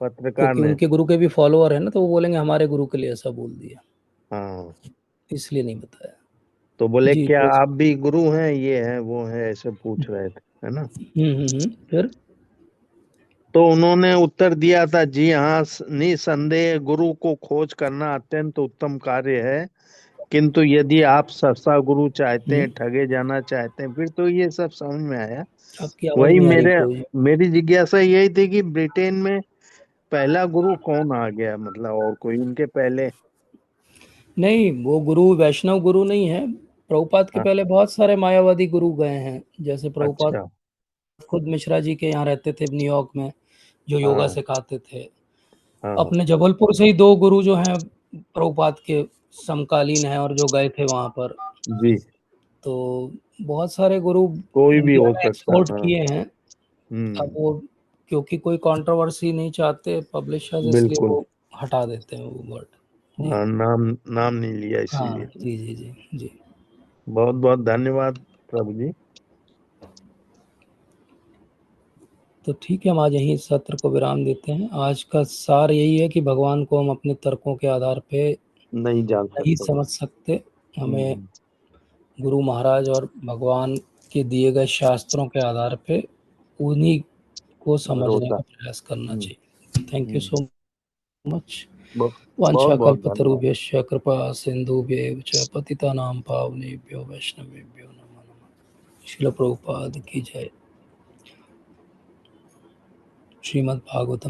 पत्रकार क्योंकि ने। उनके गुरु के भी फॉलोअर है ना, तो वो बोलेंगे हमारे गुरु के लिए ऐसा बोल दिया, हाँ, इसलिए नहीं बताया। तो बोले जी क्या तो आप भी गुरु हैं, ये हैं वो हैं, ऐसे पूछ रहे थे, है ना। फिर तो उन्होंने उत्तर दिया था, जी हाँ, निसंदेह गुरु को खोज करना अत्यंत उत्तम कार्य है। किंतु यदि आप सस्ता गुरु चाहते हैं, हम्म, ठगे जाना चाहते हैं, फिर तो ये सब समझ में आया। आपकी आवाज वही नहीं आ रही कोई। मेरी जिज्ञासा यही थी कि ब्रिटेन में पहला गुरु कौन आ गया, मतलब और कोई उनके पहले? नहीं, वो गुरु वैष्णव गुरु नहीं है। प्रभुपाद के हाँ, पहले बहुत सारे मायावादी गुरु गए हैं। जैसे प्रभुपाद अच्छा। खुद मिश्रा जी के यहाँ रहते थे न्यूयॉर्क में, जो योगा हाँ, सिखाते थे। हाँ, अपने जबलपुर से ही 2 गुरु जो हैं प्रभुपाद के समकालीन हैं और जो गए थे वहाँ पर। जी। तो बहुत सारे गुरु कोई भी हो इंडिया ने सकता है, एक्सपोर्ट हाँ। किए हैं। अब हम्म। वो क्योंकि कोई कंट्रोवर्सी नहीं चाहते पब्लिशर्स, इसलिए बिल्कुल। वो हटा देते हैं वो वर्ड। जी। हाँ, नाम नाम नहीं लिया हाँ, इसीलिए। जी, जी, जी, जी। बहुत बहुत धन्यवाद प्रभु जी। तो ठीक है, हम आज यहीं इस सत्र को विराम देते हैं। आज का सार यही है कि भगवान को हम अपने तर्कों के आधार पे नहीं जान नहीं सकते। समझ सकते। हमें हम्म। गुरु महाराज और भगवान के दिए गए शास्त्रों के आधार पे उन्हीं को समझने भरोसा। का प्रयास करना हम्म। चाहिए। Thank you hmm. So much. बहुत बहुत बहुत धन्यवाद। वाञ्छाकल्पतरुभ्यश्च कृपा सिन्धुभ्यैव च पतितानां पावनेभ्यो वैष्णवेभ्यो नमो नमः। श्रील प्रभुपाद की जय। श्रीमद् भागवतम